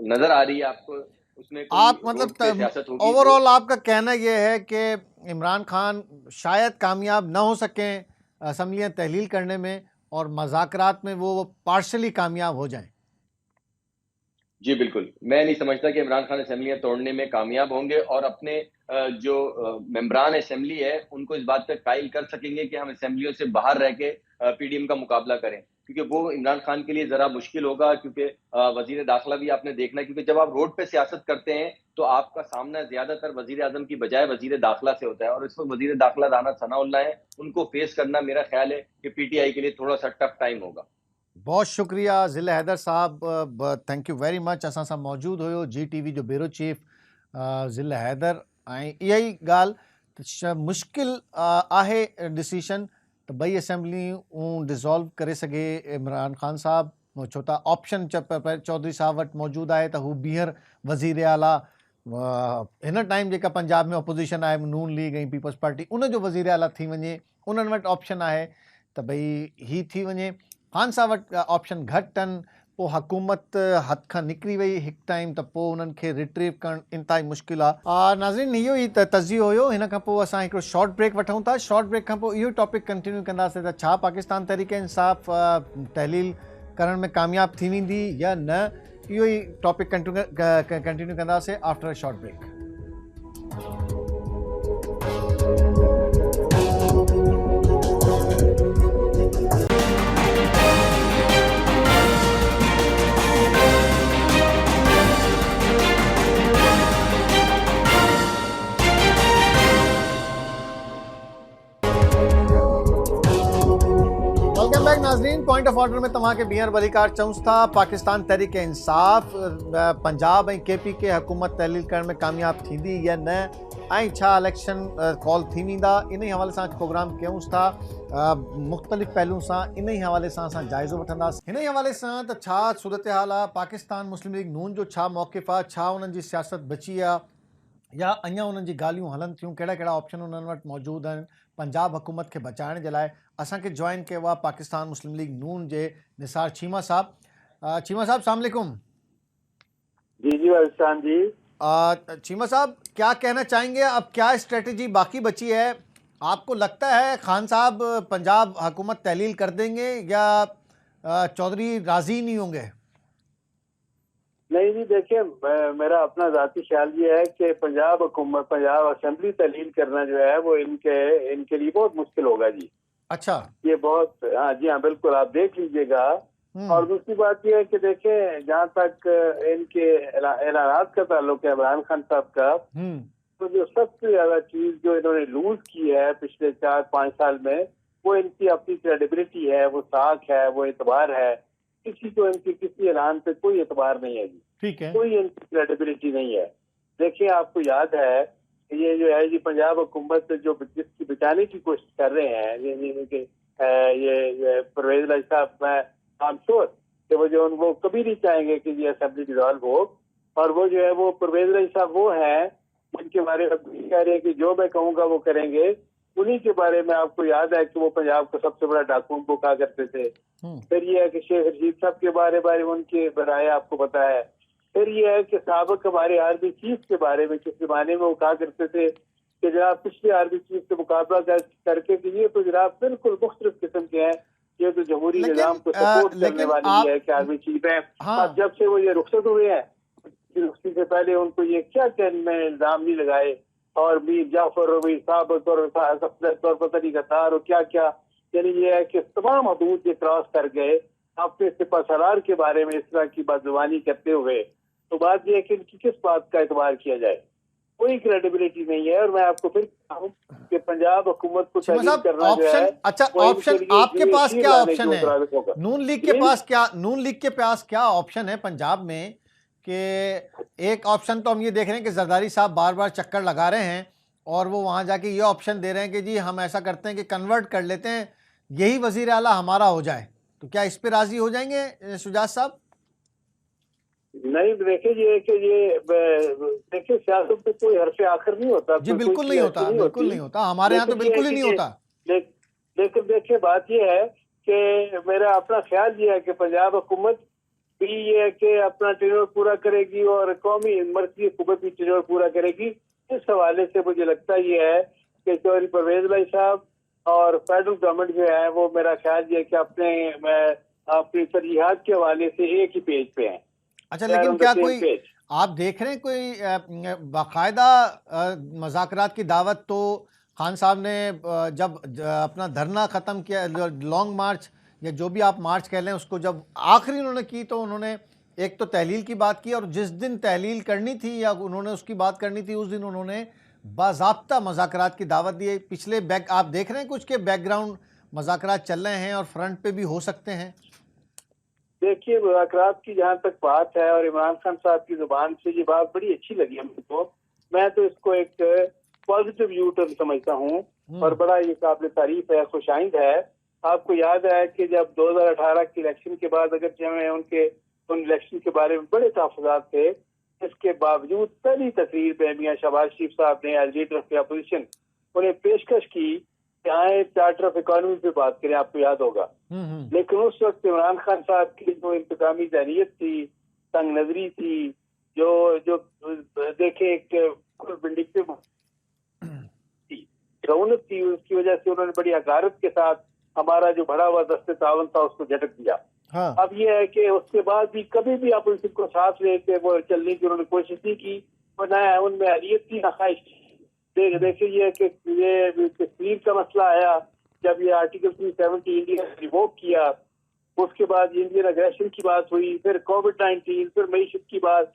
नज़र आ रही है आपको, उसमें कोई आप मतलब रोड पे सियासत होगी। वो ओवरऑल आपका कहना यह है कि इमरान खान शायद कामयाब ना हो सकें असम्बलियाँ तहलील करने में, और मज़ाकरात में वो पार्शली कामयाब हो जाएं? जी, बिल्कुल। मैं नहीं समझता कि इमरान खान असेंबलियाँ तोड़ने में कामयाब होंगे, और अपने जो मेंबरान असेंबली है, उनको इस बात पे कायल कर सकेंगे कि हम असेंबलियों से बाहर रह के पीडीएम का मुकाबला करें, क्योंकि वो इमरान खान के लिए जरा मुश्किल होगा, क्योंकि वजीर दाखिला भी आपने देखना है, क्योंकि जब आप रोड पे सियासत करते हैं तो आपका सामना ज्यादातर वजीर आजम की बजाय वजीर दाखिला से होता है, और इस वक्त वजीर दाखिला राना सनाउल्लाह है, उनको फेस करना मेरा ख्याल है कि पीटीआई के लिए थोड़ा सा टफ टाइम होगा। बहुत शुक्रिया ज़िले हैदर साहब, थैंक यू वेरी मच। असां सां मौजूद हुयो जी टीवी जो ब्यूरो चीफ ज़िले हैदर। ऐं इहा ई ॻाल्हि मुश्किल आहे डिसीशन त ॿई असेंबलियूं डिज़ोल्व करे सघे इमरान खान साहब, छो त ऑप्शन चौधरी साहब वटि मौजूदु आहे त हू ॿीहर वज़ीर आला हिन टाइम जेका पंजाब में अपोजिशन आहे नून लीग ऐं पीपल्स पार्टी, उन जो वज़ीर आला थी वञे, उन्हनि वटि ऑप्शन आहे त भई ही थी वञे। खान साहब वटि ऑप्शन घटि आहिनि, पोइ हुकूमत हथ खां निकिरी वई हिकु टाइम त पोइ उन्हनि खे रिट्रीव करणु इंतिहाई मुश्किल आहे। नाज़रीन, इहो ई तस्जियो हुयो। हिन खां पोइ असां हिकिड़ो शॉर्ट ब्रेक वठूं था। शॉर्ट ब्रेक खां पोइ इहो टॉपिक कंटिन्यू कंदासीं त छा पाकिस्तान तहरीक इंसाफ़ तहलील करण में कामयाबु थी वेंदी या न। इहो ई टॉपिक कंटिन्यू कंदासीं after a short break. Welcome back नाज़रीन। पॉइंट ऑफ ऑर्डर में तव्हांखे बीहर वलीकार चऊं था। पाकिस्तान तहरीक इंसाफ़ पंजाब ऐं केपी के हुकूमत तहलील करण में कामयाब थींदी या न, ऐं छा इलेक्शन कॉल थी वेंदा, इन ई हवाले सां प्रोग्राम कयूं था। मुख़्तलिफ़ पहलुओं सां इन ई हवाले सां असां जाइज़ो वठंदासीं। हिन ई हवाले सां त छा सूरत हाल आहे, पाकिस्तान मुस्लिम लीग नून जो छा मौक़िफ़ आहे, छा उन्हनि जी सियासत बची आहे या अञा उन्हनि जी ॻाल्हियूं हलनि थियूं, कहिड़ा कहिड़ा ऑप्शन उन्हनि वटि मौजूदु आहिनि पंजाब हुकूमत खे बचाइण जे लाइ। असांखे जॉइन कयो आहे पाकिस्तान मुस्लिम लीग नून जे निसार चीमा साहब। चीमा साहब अस्सलाम वालेकुम। जी जी वालेकुम जी। चीमा साहब, क्या कहना चाहेंगे, अब क्या स्ट्रेटजी बाकी बची है? आपको लगता है खान साहब पंजाब हुकूमत तहलील कर देंगे या चौधरी राजी नहीं होंगे? नहीं जी, देखिए मेरा अपना ज़ाती ख्याल ये है कि पंजाब हुकूमत, पंजाब असेंबली तहलील करना जो है वो इनके लिए बहुत मुश्किल होगा जी। अच्छा, ये बहुत, हाँ जी हाँ बिल्कुल, आप देख लीजिएगा। और दूसरी बात ये है कि देखें, जहाँ तक इनके ऐलानात का ताल्लुक है इमरान खान साहब का, तो जो सबसे ज्यादा चीज जो इन्होंने लूज की है पिछले 4-5 साल में, वो इनकी अपनी क्रेडिबिलिटी है, वो साख है, वो एतबार है। किसी को इनके किसी ऐलान पे कोई एतबार नहीं है जी, ठीक है, कोई इनकी क्रेडिबिलिटी नहीं है। देखिए आपको याद है ये जो है जी पंजाब हुकूमत जो जिसकी बचाने की कोशिश कर रहे हैं, ये परवेज इलाही साहब, मैं आई एम श्योर कि वो कभी नहीं चाहेंगे कि ये असेंबली डिसॉल्व हो। और वो जो है वो परवेज इलाही साहब वो हैं उनके बारे में कह रहे हैं कि जो मैं कहूँगा वो करेंगे। उन्हीं के बारे में आपको याद है कि वो पंजाब का सबसे बड़ा डाकू को कहा करते थे। फिर ये है कि शेख रशीद साहब के बारे में उनके बराए आपको पता है। फिर ये है कि साबिक हमारे आर्मी चीफ के बारे में किस जमाने में वो कहा करते थे कि जनाब पिछले आर्मी चीफ से मुकाबला करके कि ये तो जनाब बिल्कुल मुख्तलिफ किस्म के हैं, ये तो जमहूरी निजाम को सपोर्ट करने वाली है कि आर्मी चीफ है। अब जब से वो ये रुखसत हुए हैं, रुखसती से पहले उनको ये क्या में इल्जाम नहीं लगाए, और मीर जाफर और मीर साबिक और पता नहीं कतार और क्या क्या, यानी ये है कि तमाम हदूद ये क्रॉस कर गए अपने सिपा सलार के बारे में इस तरह की बदजुबानी करते हुए। तो बात यह है कि इनकी किस बात का एतबार किया जाए, कोई क्रेडिबिलिटी नहीं है। और मैं आपको फिर कहूं कि पंजाब हुकूमत को तहलील करना जो है, अच्छा ऑप्शन आपके पास क्या ऑप्शन है? नून लीग के पास क्या ऑप्शन है पंजाब में? कि एक ऑप्शन तो हम ये देख रहे हैं कि जरदारी साहब बार बार चक्कर लगा रहे हैं और वो वहां जाके ये ऑप्शन दे रहे हैं कि जी हम ऐसा करते हैं कि कन्वर्ट कर लेते हैं, यही वजीर आला हमारा हो जाए। तो क्या इस पे राजी हो जाएंगे शुजात साहब? नहीं, देखिए देखिए सियासत में कोई हर्फ आखिर नहीं होता जी, बिल्कुल नहीं होता, बिल्कुल नहीं होता, हमारे यहाँ तो बिल्कुल ही नहीं होता। लेकिन देखिए बात यह है कि मेरा अपना ख्याल ये है कि पंजाब हुकूमत भी ये है कि अपना टेन्योर पूरा करेगी और कौमी मर्कजी हुकूमत भी टेन्योर पूरा करेगी। इस हवाले से मुझे लगता ये है कि चौधरी परवेज इलाही साहब और फेडरल गवर्नमेंट जो है वो, मेरा ख्याल ये है कि अपनी तरजीहात के हवाले से एक ही पेज पे हैं। अच्छा, लेकिन क्या कोई आप देख रहे हैं कोई बाकायदा मज़ाकरात की दावत तो खान साहब ने जब अपना धरना ख़त्म किया, लॉन्ग मार्च या जो भी आप मार्च कह लें उसको, जब आखिरी उन्होंने की तो उन्होंने एक तो तहलील की बात की, और जिस दिन तहलील करनी थी या उन्होंने उसकी बात करनी थी उस दिन उन्होंने बाज़ाब्ता मुज़ाकरात की दावत दी। पिछले आप देख रहे हैं कुछ के बैकग्राउंड मुज़ाकरात चल रहे हैं और फ्रंट पे भी हो सकते हैं। देखिए, मुज़ाकरात की जहाँ तक बात है और इमरान खान साहब की जुबान से ये बात बड़ी अच्छी लगी हमको। मैं तो इसको एक पॉजिटिव यू टर्न समझता हूँ और बड़ा ये काबिल तारीफ है, खुशाइंद है। आपको याद है कि जब 2018 के इलेक्शन के बाद, अगर हमें उन इलेक्शन के बारे में बड़े तहफ़्फ़ुज़ात थे, इसके बावजूद पहली तकरीर पे मियां शहबाज शरीफ साहब ने एज लीडर ऑफ अपोजिशन उन्हें पेशकश की कि आए चार्टर ऑफ इकोनॉमी पे बात करें, आपको याद होगा। लेकिन उस वक्त इमरान खान साहब की जो इंतकामी ज़हनियत थी, तंग नजरी थी, जो देखे एक बिल्डिंग पे रौनक थी, उसकी वजह से उन्होंने बड़ी हकारत के साथ हमारा जो बढ़ा हुआ दस्ते तावन था उसको झटक दिया। हाँ। अब ये है कि उसके बाद भी कभी भी आप उनको साथ लेके वो चलने की उन्होंने कोशिश नहीं की, और न उनमें अहलियत थी न ख्वाहिश थी। देखिए ये कि ये कश्मीर का मसला आया, जब ये आर्टिकल 370 इंडिया ने रिवोक किया, उसके बाद इंडियन अग्रेशन की बात हुई, फिर कोविड-19, फिर मईशत की बात,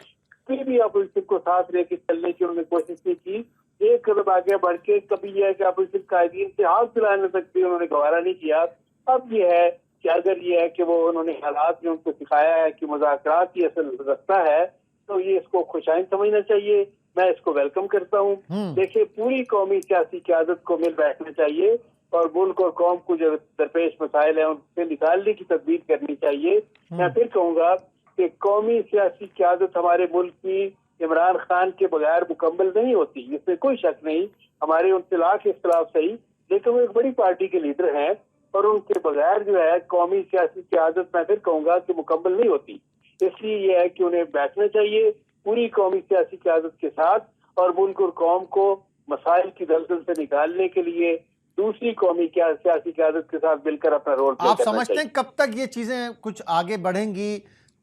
फिर भी अपोजिशन को साथ लेके चलने की उन्होंने कोशिश नहीं की। एक कदम आगे बढ़ के कभी यह है कि अपोजिशन कायदीन से हाथ दिलाने तक भी उन्होंने गवारा नहीं किया। अब ये है कि अगर ये है कि वो उन्होंने हालात में उनको सिखाया है कि मुज़ाकरात ही असल रास्ता है, तो ये इसको खुशाइन समझना चाहिए। मैं इसको वेलकम करता हूँ। देखिए, पूरी कौमी सियासी क़यादत को मिल बैठना चाहिए और मुल्क और कौम को जो दरपेश मसाइल है उनसे निकालने की तदबीर करनी चाहिए। मैं फिर कहूँगा कि कौमी सियासी क़यादत हमारे मुल्क की इमरान खान के बगैर मुकम्मल नहीं होती, इसमें कोई शक नहीं। हमारे उनसे लाख इख्तलाफ सही, लेकिन वो एक बड़ी पार्टी के लीडर हैं और उनके बगैर जो है कौमी सियासी क़यादत, मैं फिर कहूँगा कि मुकम्मल नहीं होती। इसलिए यह है कि उन्हें बैठना चाहिए पूरी कौमी सियासी क़यादत के साथ और मुल्क और कौम को मसाइल की दलदल से निकालने के लिए दूसरी कौमी सियासी क़यादत के साथ मिलकर अपना रोल प्ले आप करना समझते हैं चाहिए। कब तक ये चीजें कुछ आगे बढ़ेंगी?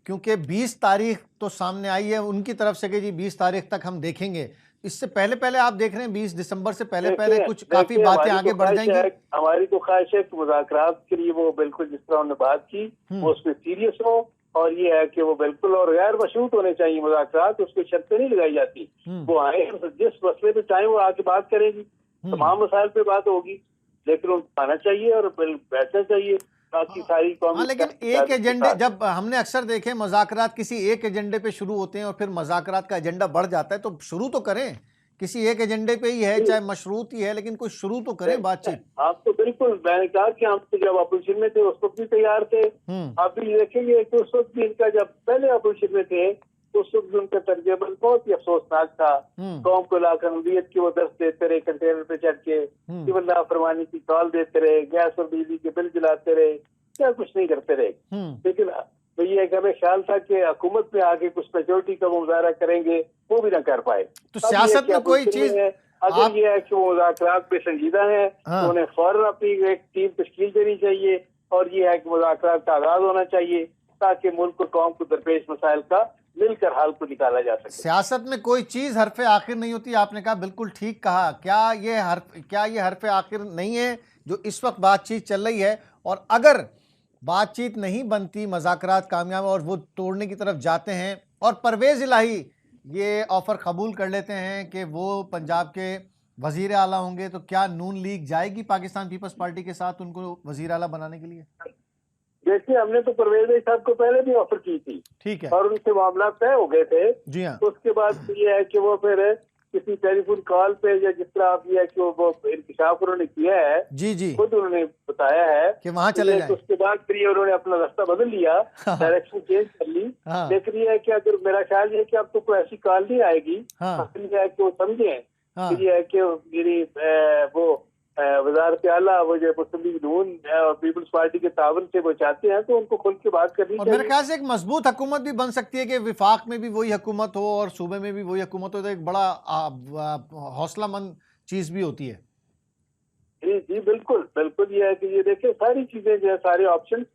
क्योंकि 20 तारीख तो सामने आई है उनकी तरफ से कि जी 20 तारीख तक हम देखेंगे। इससे पहले आप देख रहे हैं 20 दिसंबर से पहले कुछ काफी बातें आगे बढ़ जाएंगी। हमारी तो ख्वाहिश है कि मुज़ाकरात के लिए वो बिल्कुल जिस तरह उन्होंने बात की वो उसमें सीरियस हो, और ये है कि वो बिल्कुल और गैर मशरूत होने चाहिए मुज़ाकरात, उसको शर्तें नहीं लगाई जाती। वो आए जिस मसले पे चाहे वो आके बात करेंगी, तमाम मसाइल पे बात होगी, लेकिन उनको आना चाहिए और बैठना चाहिए। बाकी सारी हाँ, लेकिन एक एजेंडे, जब हमने अक्सर देखे मुज़ाकरात किसी एक एजेंडे पे शुरू होते हैं और फिर मुज़ाकरात का एजेंडा बढ़ जाता है, तो शुरू तो करें, किसी एक एजेंडे पे ही है, चाहे मशरूत ही है, लेकिन कोई शुरू तो करें बातचीत। आप तो बिल्कुल, मैंने कहा कि हम तो जब अपोजिशन में थे उस वक्त भी तैयार थे। आप भी देखेंगे कि उस वक्त भी इनका, जब पहले अपोजिशन में थे उस वक्त उनका तर्जुमन बहुत ही अफसोसनाक था। कौम को लाकानूनियत की वो दर्ज देते रहे, कंटेनर पे चढ़ के सिविल लापरवाही की कॉल देते रहे, गैस और बिजली के बिल जलाते रहे, क्या कुछ नहीं करते रहे। लेकिन तो ये हमें ख्याल था कि हुकूमत में आगे कुछ मेजोरिटी का मुजाहरा करेंगे, वो भी ना कर पाए। तो सियासत में कोई चीज अगर ये है कि वो मुज़ाकरात पे संजीदा है तो उन्हें फौरन अपनी एक टीम तश्कील देनी चाहिए और ये है कि मुज़ाकरात का आगाज होना चाहिए ताकि मुल्क और कौम को दरपेश मसाइल का मिलकर हाल को निकाला जा सके। सियासत में कोई चीज हरफ आखिर नहीं होती, आपने कहा, बिल्कुल ठीक कहा। क्या ये हरफ आखिर नहीं है जो इस वक्त बातचीत चल रही है? और अगर बातचीत नहीं बनती, मज़ाकरात कामयाब और वो तोड़ने की तरफ जाते हैं और परवेज़ इलाही ये ऑफ़र कबूल कर लेते हैं कि वो पंजाब के वज़ीर आला होंगे, तो क्या नून लीग जाएगी पाकिस्तान पीपल्स पार्टी के साथ उनको वज़ीर आला बनाने के लिए? देखिए, हमने तो परवेज साहब को पहले भी ऑफर की थी, ठीक है, और उनसे मामला तय हो गए थे। जी हाँ। तो उसके बाद ये है कि वो फिर किसी टेलीफोन कॉल पे या जिस तरह आप ये है कि वो इंकशाफ उन्होंने किया है, जी खुद उन्होंने बताया है कि वहाँ चले जाएं। तो उसके बाद फिर ये उन्होंने अपना रास्ता बदल लिया, डायरेक्शन चेंज कर ली। लेकिन ये है कि अगर मेरा ख्याल है कि अब तो कोई ऐसी कॉल नहीं आएगी, ये है कि वो समझे ये है कि मेरी वो वज़ारत आला वो जो मुस्लिम लीग नून और पीपल्स पार्टी के तावन से वो चाहते हैं तो उनको खुल के बात करनी चाहिए। मेरे ख्याल से एक मजबूत हुकूमत भी बन सकती है कि विफाक में भी वही हुकूमत हो और सूबे में भी वही हुकूमत हो, तो एक बड़ा हौसलामंद चीज भी होती है। जी जी बिल्कुल बिल्कुल। ये है कि ये देखिए सारी चीजें जो है, सारे ऑप्शन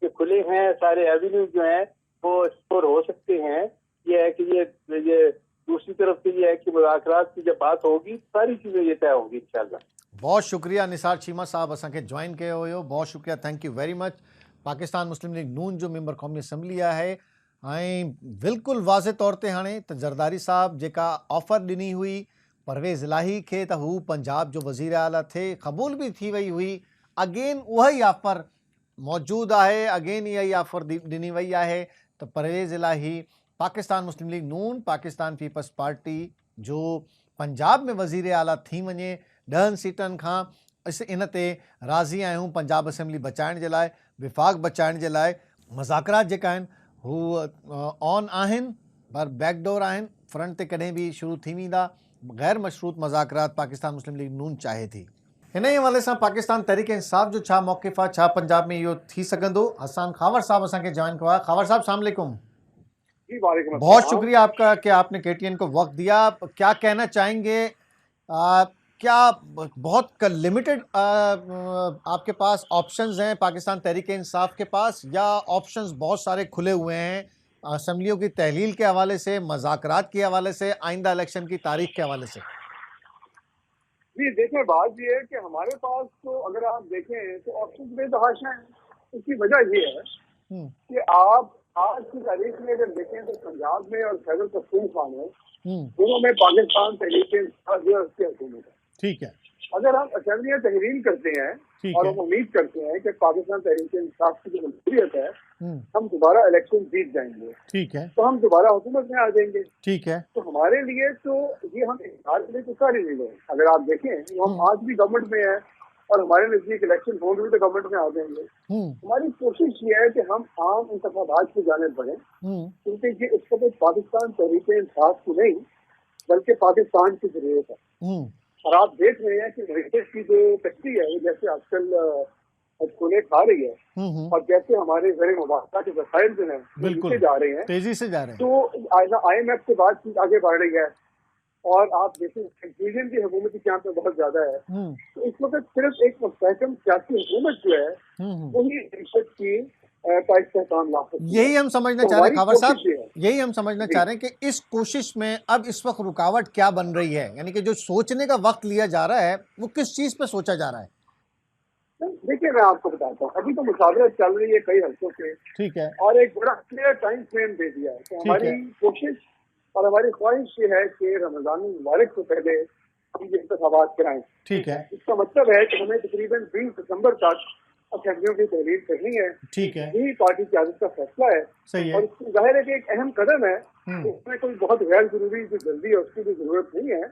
जो खुले हैं, सारे एवेन्यूज जो हैं वो एक्सप्लोर हो सकते हैं। ये है कि ये दूसरी तरफ से ये है कि मुज़ाकरात की जब बात होगी सारी चीजें ये तय होंगी इंशाल्लाह। बहुत शुक्रिया निसार चीमा साहब असांखे ज्वाइन कयो हुयो, बहुत शुक्रिया, thank you very much. Pakistan Muslim League Noon जो मेंबर क़ौमी असम्बली आहे ऐं बिल्कुलु वाज़े तौर ते हाणे त ज़रदारी साहब जेका ऑफर ॾिनी हुई परवेज़ इलाही खे त हू पंजाब जो वज़ीर आला थिए, क़बूल बि थी वई हुई। अगेन उहा ई ऑफर मौजूदु आहे, अगेन इहा ई ऑफर ॾिनी वई आहे त परवेज़ इलाही पाकिस्तान मुस्लिम लीग नून पाकिस्तान पीपल्स पार्टी जो पंजाब में वज़ीर आला थी वञे 10 सीटनि खां। असीं इन ते राज़ी आहियूं पंजाब असेंबली बचाइण जे लाइ, विफ़ाक़ बचाइण जे लाइ। मुज़ाकरात जेका आहिनि हू ऑन आहिनि पर बैकडोर आहिनि, फ्रंट ते कॾहिं बि शुरू थी वेंदा। गैर मशरूत मुज़ाकरात पाकिस्तान मुस्लिम लीग नून चाहे थी। हिन ई हवाले सां पाकिस्तान तहरीक इंसाफ़ जो छा मौक़िफ़ आहे, छा पंजाब में इहो थी सघंदो? हसन खावर साहब असांखे जॉइन कयो आहे। खावर साहब अस्सलाम वालेकुम। बहुत शुक्रिया आपका कि आपने KTN को वक्त दिया। क्या कहना चाहेंगे, क्या बहुत लिमिटेड आपके पास ऑप्शंस हैं पाकिस्तान तहरीक इंसाफ के पास, या ऑप्शंस बहुत सारे खुले हुए हैं असम्बलियों की तहलील के हवाले से, मज़ाकरात के हवाले से, आइंदा इलेक्शन की तारीख के हवाले से? जी देखिए, बात ये है कि हमारे पास तो अगर आप देखें तो ऑप्शन बेतहाशा है। इसकी वजह ये है कि आप आज की तारीख में अगर देखें तो पंजाब में और खैबर पख्तूनख्वा में दोनों में पाकिस्तान तहरीक इंसाफ जो है उसकी हुकूमत है। ठीक है। अगर हम असेंबलियां तहरीर करते हैं और हम उम्मीद करते हैं कि पाकिस्तान तहरीक इंसाफ की जो जमहूरियत है हम दोबारा इलेक्शन जीत जाएंगे, ठीक है, तो हम दोबारा हुकूमत में आ जाएंगे, ठीक है। तो हमारे लिए तो ये हम इख्तियार के लिए तो सारी नहीं है। अगर आप देखें तो हम आज भी गवर्नमेंट में हैं और हमारे नजदीक इलेक्शन होंगे भी तो गवर्नमेंट में आ जाएंगे। हमारी कोशिश ये है कि हम आम इंतखाबात की जानिब बढ़ें, क्योंकि ये इस वक्त पाकिस्तान तहरीक इंसाफ की नहीं बल्कि पाकिस्तान की जरूरत है। और आप देख रहे हैं कि मरीज की जो तस्ती है वो जैसे आजकल खुले खा रही है और जैसे हमारे ज़र मुबारका के वसाइल जो हैं नीचे जा रहे हैं, तेजी से जा रहे हैं, तो IMF के बाद चीज आगे बढ़ रही है और आप देखें कंफ्यूजन की हुकूमती यहाँ पे बहुत ज्यादा है। तो इस वक्त सिर्फ एक मुस्तहकम सियासी हुकूमत जो है वही रिश्वत की का इस्तेमाल ला सकती है। यही हम समझना चाह रहे हैं खावर साहब, यही हम समझना चाह रहे हैं कि इस कोशिश में अब इस वक्त रुकावट क्या बन रही है, यानी कि जो सोचने का वक्त लिया जा रहा है वो किस चीज पे सोचा जा रहा है? देखिए मैं आपको बताता हूँ, अभी तो मुशावरत चल रही है कई हल्कों से, ठीक है, और एक बड़ा क्लियर टाइम फ्रेम दे दिया है। तो हमारी कोशिश और हमारी ख्वाहिश ये है कि रमजान मुबारक से पहले हम ये इंतखाबात कराएं, ठीक है। इसका मतलब है कि हमें तकरीबन 20 दिसंबर तक असेंबलियों की तहरीर करनी है, ठीक है। यही पार्टी की आदत का फैसला है, सही है। और इसमें जाहिर है कि एक अहम कदम है, उसमें कोई बहुत गैर जरूरी जो जल्दी है उसकी भी जरूरत नहीं है,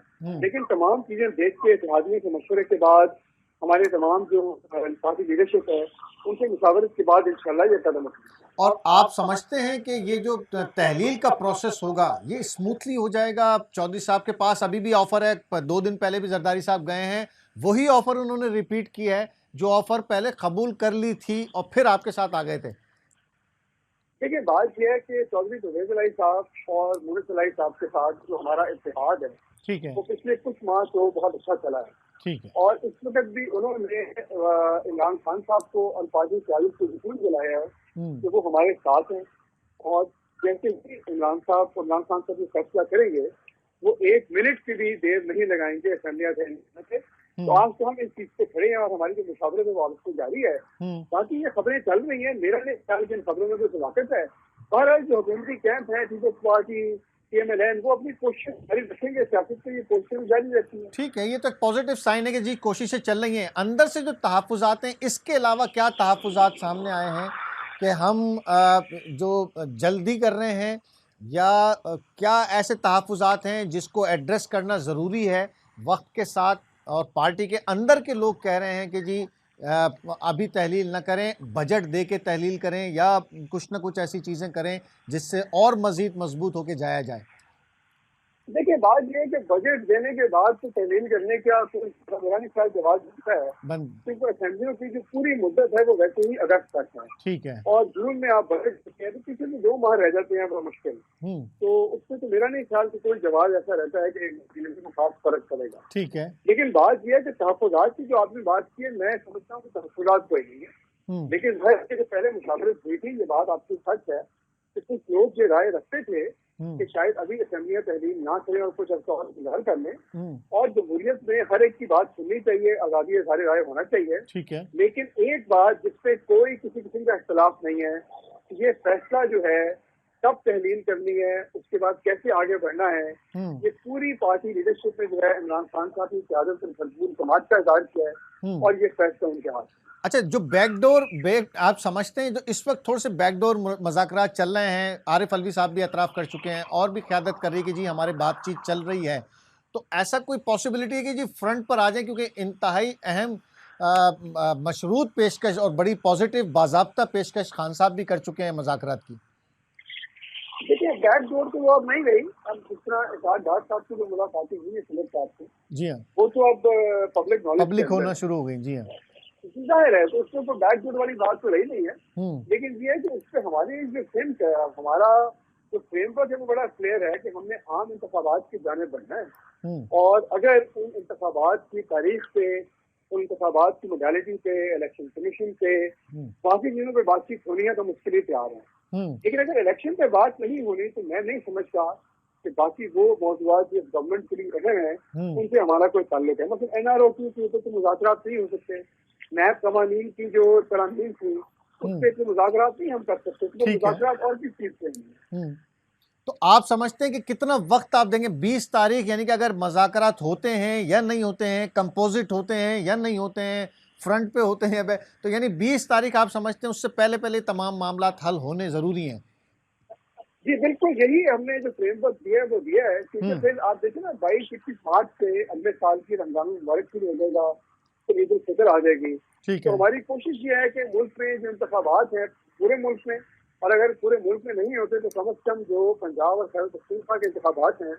लेकिन तमाम चीजें देख के इत्तेहादियों के मशवरे के बाद हमारे तमाम जो पार्टी लीडरशिप है उनसे मुशावरत के बाद इंशाल्लाह ये कदम उठाएंगे। और आप समझते हैं कि ये जो तहलील का प्रोसेस होगा ये स्मूथली हो जाएगा? चौधरी साहब के पास अभी भी ऑफर है, 2 दिन पहले भी जरदारी साहब गए हैं, वही ऑफर उन्होंने रिपीट की है जो ऑफर पहले कबूल कर ली थी और फिर आपके साथ आ गए थे। देखिए बात यह है कि चौधरी परवेज़ इलाही साहब और मुनिस इलाही साहब के साथ जो हमारा इत्तेहाद है, ठीक है, वो पिछले कुछ माह तो बहुत अच्छा चला है, ठीक है। और इस वक्त भी उन्होंने इमरान खान साहब को और पार्टी क़यादत को यकीन दिलाया है कि वो हमारे साथ हैं, और जैसे ही इमरान खान साहब जो फैसला करेंगे वो 1 मिनट की भी देर नहीं लगाएंगे असेंबलियां से। तो आज तो हम इस चीज पे खड़े हैं और हमारी जो मुशावरत है वो आगे से जारी है। बाकी ये खबरें चल रही हैं, मेरा नहीं ख्याल कि इन खबरों में कोई वाकफ है। बहरहाल जो हुकूमती कैंप है, पीपल्स पार्टी, TMLN, वो अपनी कोशिश जारी रखेंगे, सियासत की ये कोशिशें जारी रहती हैं। ठीक है, ये तो एक पॉजिटिव साइन है कि जी कोशिशें चल रही हैं। अंदर से जो तहफ़्फ़ुज़ात हैं, इसके अलावा क्या तहफ़्फ़ुज़ात सामने आए हैं कि हम जो जल्दी कर रहे हैं, या क्या ऐसे तहफ़्फ़ुज़ात हैं जिसको एड्रेस करना ज़रूरी है वक्त के साथ, और पार्टी के अंदर के लोग कह रहे हैं कि जी अभी तहलील न करें, बजट दे के तहलील करें या कुछ न कुछ ऐसी चीज़ें करें जिससे और मज़ीद मजबूत होके जाया जाए? देखिए बात ये है कि बजट देने के बाद तो तहलील करने का कोई ख्याल जवाब देता है, क्योंकि असेंबलियों की जो पूरी मुद्दत है वो वैसे ही अगस्त तक है, ठीक है। और जून में आप बजट देते हैं तो पीछे में 2 माह रह जाते हैं, बड़ा मुश्किल। तो उससे तो मेरा नहीं ख्याल कि कोई जवाब ऐसा रहता है कि में खास फर्क पड़ेगा, ठीक है। लेकिन बात यह है कि तहफ़्फ़ुज़ात की जो आपने बात की है, मैं समझता हूँ कि तहफ़्फ़ुज़ात कोई नहीं है, लेकिन जो पहले मुशावरत हुई थी, ये बात आपकी सच है कि कुछ लोग जो राय रखते थे कि शायद अभी असेंबलियां तहलील ना करें और कुछ अर्सा और सुधार कर लें, और जमहूरियत में हर एक की बात सुननी चाहिए, आज़ादी इज़हार राय होना चाहिए। ठीक है, लेकिन एक बात जिसपे कोई किसी किस्म का इख्तलाफ नहीं है, ये फैसला जो है कब तहलील करनी है, उसके बाद कैसे आगे बढ़ना है, ये पूरी पार्टी लीडरशिप में जो है इमरान खान साहब की क़यादत में भरपूर समाज का इज़हार किया है, और ये फैसला उनके हाथ। अच्छा, जो बैकडोर आप समझते हैं जो इस वक्त थोड़े से बैकडोर मुज़ाकरात चल रहे हैं, आरिफ अलवी साहब भी एतराफ़ कर चुके हैं और भी क़यादत कर रही है कि जी हमारी बातचीत चल रही है, तो ऐसा कोई पॉसिबिलिटी है कि जी फ्रंट पर आ जाए, क्योंकि इंतहाई अहम मशरूत पेशकश और बड़ी पॉजिटिव बाज़ाब्ता पेशकश खान साहब भी कर चुके हैं मुज़ाकरात की? देखिए, बैकडोर तो वो अब नहीं रही। अब जिस तरह इसाद डार साहब की जो मुलाकातें हुई है सिलेक्ट साहब से, जी हाँ, वो तो अब पब्लिक होना शुरू हो गई। जी हाँ, जाहिर है, तो उसमें तो बैकडोर वाली बात तो रही नहीं है। लेकिन ये है कि उस पर हमारी जो फ्रेम है, हमारा जो फ्रेमवर्क है वो बड़ा क्लियर है कि हमने आम इंतखाबात की जाने बढ़ना है, और अगर उन इंतखाबात की तारीख पे, उन इंतखाबात की मोडालिटी पे, इलेक्शन कमीशन पे, बाकी चीजों पे बातचीत होनी है तो मुश्किल तैयार है। लेकिन अगर इलेक्शन पे बात नहीं होनी तो मैं नहीं समझता कि बाकी वो मौजूद जो गवर्नमेंट के लिए अहम है उनसे हमारा कोई ताल्लुक है। मतलब NROP के ऊपर तो मुज़ाकरात नहीं हो सकते, नैब कवानीन की जो तरामीम थी उस पर तो मुज़ाकरात नहीं हम कर सकते, तो मुज़ाकरात और किस चीज़ से हैं। तो आप समझते हैं कि कितना वक्त आप देंगे? 20 तारीख, यानी कि अगर मुज़ाकरात होते हैं या नहीं होते हैं, कंपोजिट होते हैं या नहीं होते हैं, फ्रंट पे होते हैं, तो यानी 20 तारीख आप समझते हैं उससे पहले पहले तमाम मामला हल होने ज़रूरी हैं? जी बिल्कुल, यही हमने जो फ्रेमवर्क दिया है वो दिया है, क्योंकि फिर आप देखिए ना 22-21 मार्च से अगले साल की रमजान मुबारक शुरू हो जाएगा, तो ईद उल फितर आ जाएगी। तो हमारी कोशिश ये है कि मुल्क में जो इंतखाबात है पूरे मुल्क में, और अगर पूरे मुल्क में नहीं होते तो कम अज कम जो पंजाब और खैबर पख्तूनख्वा के इंतखाबात हैं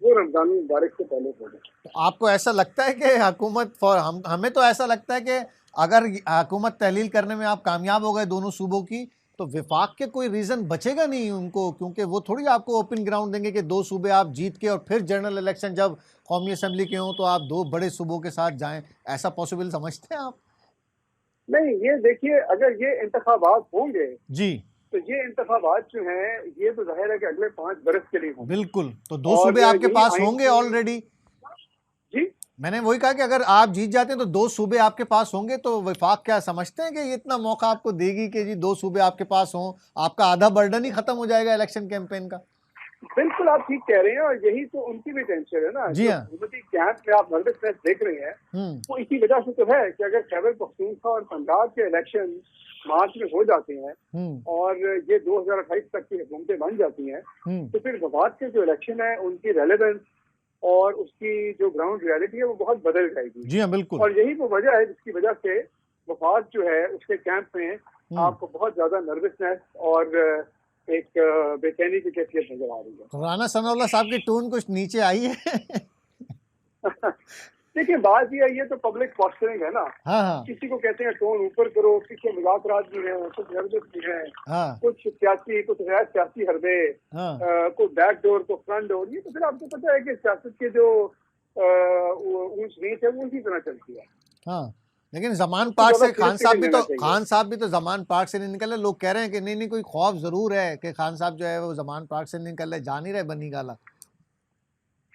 वो रमजान मुबारक से पहले हो जाए। तो आपको ऐसा लगता है कि हुकूमत हमें तो ऐसा लगता है कि अगर हुकूमत तहलील करने में आप कामयाब हो गए दोनों सूबों की, तो विफाक के कोई रीज़न बचेगा नहीं उनको, क्योंकि वो थोड़ी आपको ओपन ग्राउंड देंगे कि दो सूबे आप जीत के और फिर जनरल इलेक्शन जब कौमी असम्बली के हों तो आप दो बड़े सूबों के साथ जाएं। ऐसा पॉसिबल समझते हैं आप? नहीं, ये देखिए, अगर ये इंतखाबात होंगे जी, तो ये इंतखाबात जो हैं ये तो जाहिर है कि अगले 5 बरस के लिए होंगे। बिल्कुल, तो दो सूबे आपके पास होंगे ऑलरेडी। जी, मैंने वही कहा कि अगर आप जीत जाते हैं तो दो सूबे आपके पास होंगे, तो वफाक क्या समझते हैं कि ये इतना मौका आपको देगी कि जी दो सूबे आपके पास हों, आपका आधा बर्डन ही खत्म हो जाएगा इलेक्शन कैंपेन का? बिल्कुल आप ठीक कह रहे हैं, और यही तो उनकी भी टेंशन है ना। जी हाँ, हुकूमती कैंप में आप नर्वसनेस देख रहे हैं, वो इसी वजह से तो है कि अगर खैबर पख्तूनख्वा और पंजाब के इलेक्शन मार्च में हो जाते हैं और ये 2028 तक की हुकूमतें बन जाती हैं, तो फिर वफाक के जो इलेक्शन है उनकी रेलेवेंस और उसकी जो ग्राउंड रियलिटी है वो बहुत बदल जाएगी। जी हाँ, बिल्कुल। और यही वो वजह है जिसकी वजह से वफाक जो है उसके कैंप में आपको बहुत ज्यादा नर्वसनेस और एक बेचैनी की कैफियत नजर आ रही है। तो राना सनाउल्लाह साहब की टोन कुछ नीचे आई है? देखिए, बात ये तो पब्लिक पॉस्चरिंग है ना। हाँ। किसी को कहते हैं टोन ऊपर करो, पीछे मुज़ाकरात भी हैं, कुछ हरबे भी हैं, कुछ सियासी, कुछ गैर सियासी हरबे, कुछ बैक डोर, को फ्रंट डोर। ये तो फिर आपको पता है कि सियासत के जो ऊंच नीच है वो इसी तरह चलती है। हाँ, लेकिन जमान पार्क से खान साहब भी तो जमान पार्क से नहीं निकले। लोग कह रहे हैं कि नहीं कोई खौफ जरूर है कि खान साहब जो है वो जमान पार्क से निकल रहे, जा नहीं रहे बनी गाला।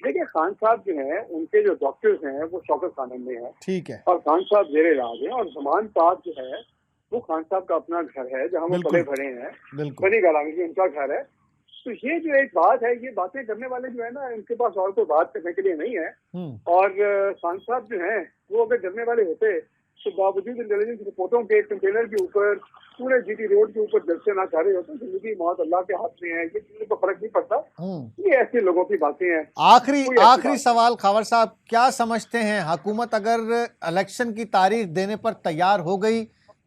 देखिए, खान साहब जो हैं उनके जो डॉक्टर्स हैं वो शौकत खानन में है, ठीक है, और खान साहब जेरे इलाज हैं, और जमान पार्क जो है वो खान साहब का अपना घर है जहाँ वो पले भरे हैं, बनी गाला में उनका घर है। तो ये जो एक बात है, ये बातें करने वाले जो है ना, इनके पास और कोई बात करने के लिए नहीं है। और खान साहब जो हैं वो अगर डरने वाले होते तो बावजूद इंटेलिजेंस रिपोर्टों के कंटेनर के ऊपर पूरे GT रोड के ऊपर जलसे ना कर रहे होते। जिंदगी मौत अल्लाह के हाथ में है, ये चीजों को फर्क नहीं पड़ता। ये ऐसे लोगों की बातें हैं। आखिरी सवाल खावर साहब, क्या समझते हैं हुकूमत अगर इलेक्शन की तारीख देने पर तैयार हो गई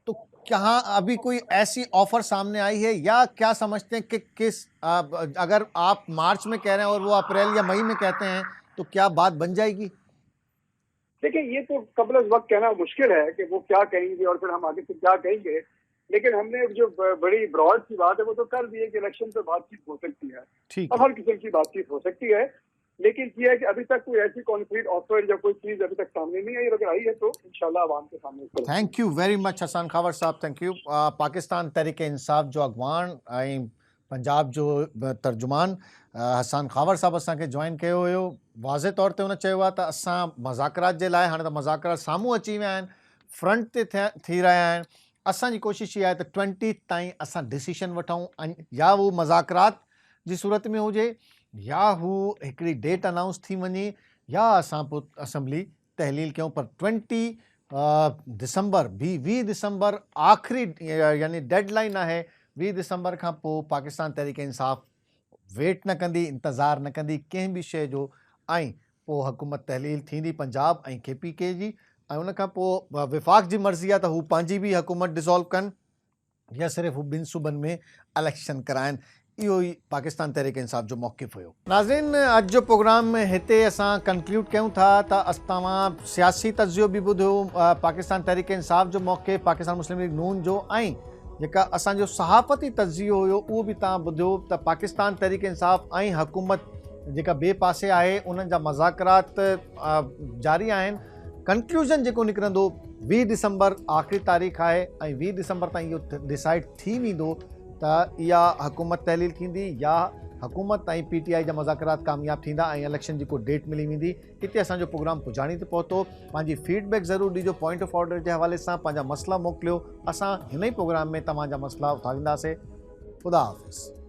तो क्या अभी कोई ऐसी ऑफर सामने आई है, या क्या समझते हैं कि अगर आप मार्च में कह रहे हैं और वो अप्रैल या मई में कहते हैं तो क्या बात बन जाएगी? देखिए, ये तो कबल अज़ वक्त कहना मुश्किल है कि वो क्या कहेंगे और फिर हम आगे से क्या कहेंगे। लेकिन हमने जो बड़ी ब्रॉड सी बात है वो तो कर दी है कि इलेक्शन पे बातचीत हो सकती है। अब हर किस्म की बातचीत हो सकती है, लेकिन ये है कि अभी तक कोई ऐसी कॉन्क्रीट ऑफर या कोई चीज अभी तक सामने नहीं आई। अगर आई है तो इंशाल्लाह आवाम के सामने। Thank you very much Hasan Khawar sahab, thank you. Pakistan Tehreek Insaf जो अगवान पंजाब जो तर्जुमान हसन खावर साहब असांखे जॉइन कयो हुयो। वाज़े तौर ते हुन चयो आहे त असां मुज़ाकरात जे लाइ, हाणे त मुज़ाकरात साम्हूं अची विया आहिनि, फ्रंट ते थी रहिया आहिनि। असांजी कोशिशि इहा आहे त 20 ताईं असां डिसीशन वठूं, या हू मुज़ाकरात जी सूरत में हुजे, या हू हिकिड़ी डेट अनाउंस थी वञे, या असां पोइ असेंबली तहलील कयूं। पर 20 दिसंबर 20 दिसंबर आख़िरी यानी डेडलाइन आहे। 20 दिसंबर खां पोइ पाकिस्तान तहरीक इंसाफ़ वेट न कंदी, इंतज़ारु न कंदी कंहिं बि शइ जो, ऐं पोइ हुकूमत तहलील थींदी पंजाब ऐं KPK जी, ऐं उन खां पोइ विफ़ाक़ जी मर्ज़ी आहे त हू पंहिंजी बि हुकूमत डिसॉल्व कनि या सिर्फ़ु हू 2 सूबनि में इलेक्शन कराइनि। इहो ई पाकिस्तान तहरीक इंसाफ़ जो मौक़िफ़ हुयो। नाज़रीन, अॼु जो प्रोग्राम हिते असां कंक्लूड कयूं था त तव्हां सियासी तज़ियो बि ॿुधियो, पाकिस्तान तहरीक इंसाफ़ जो मौक़िफ़, पाकिस्तान मुस्लिम लीग नून जो, ऐं जेका असांजो सहाफ़ती तज़ियो हुयो उहो बि तव्हां ॿुधियो त पाकिस्तान तहरीक इंसाफ़ ऐं हुकूमत जेका ॿिए पासे आहे उन्हनि जा मुज़ाकरात जारी आहिनि। कंक्लूज़न जेको निकिरंदो 20 दिसंबर आख़िरी तारीख़ आहे, ऐं 20 दिसंबर ताईं इहो डिसाइड थी वेंदो त इहा हुकूमत तहलील थींदी या हुकूमत ऐं PTI जा मुज़ाकरात कामयाब थींदा ऐं इलेक्शन जी को डेट मिली वेंदी। हिते असांजो प्रोग्राम पुॼाणी ते पहुतो। पंहिंजी फीडबैक ज़रूरु ॾिजो, पॉइंट ऑफ ऑर्डर जे हवाले सां पंहिंजा मसला मोकिलियो। असां हिन ई प्रोग्राम में तव्हांजा मसला उथारींदासीं। ख़ुदा हाफ़िज़।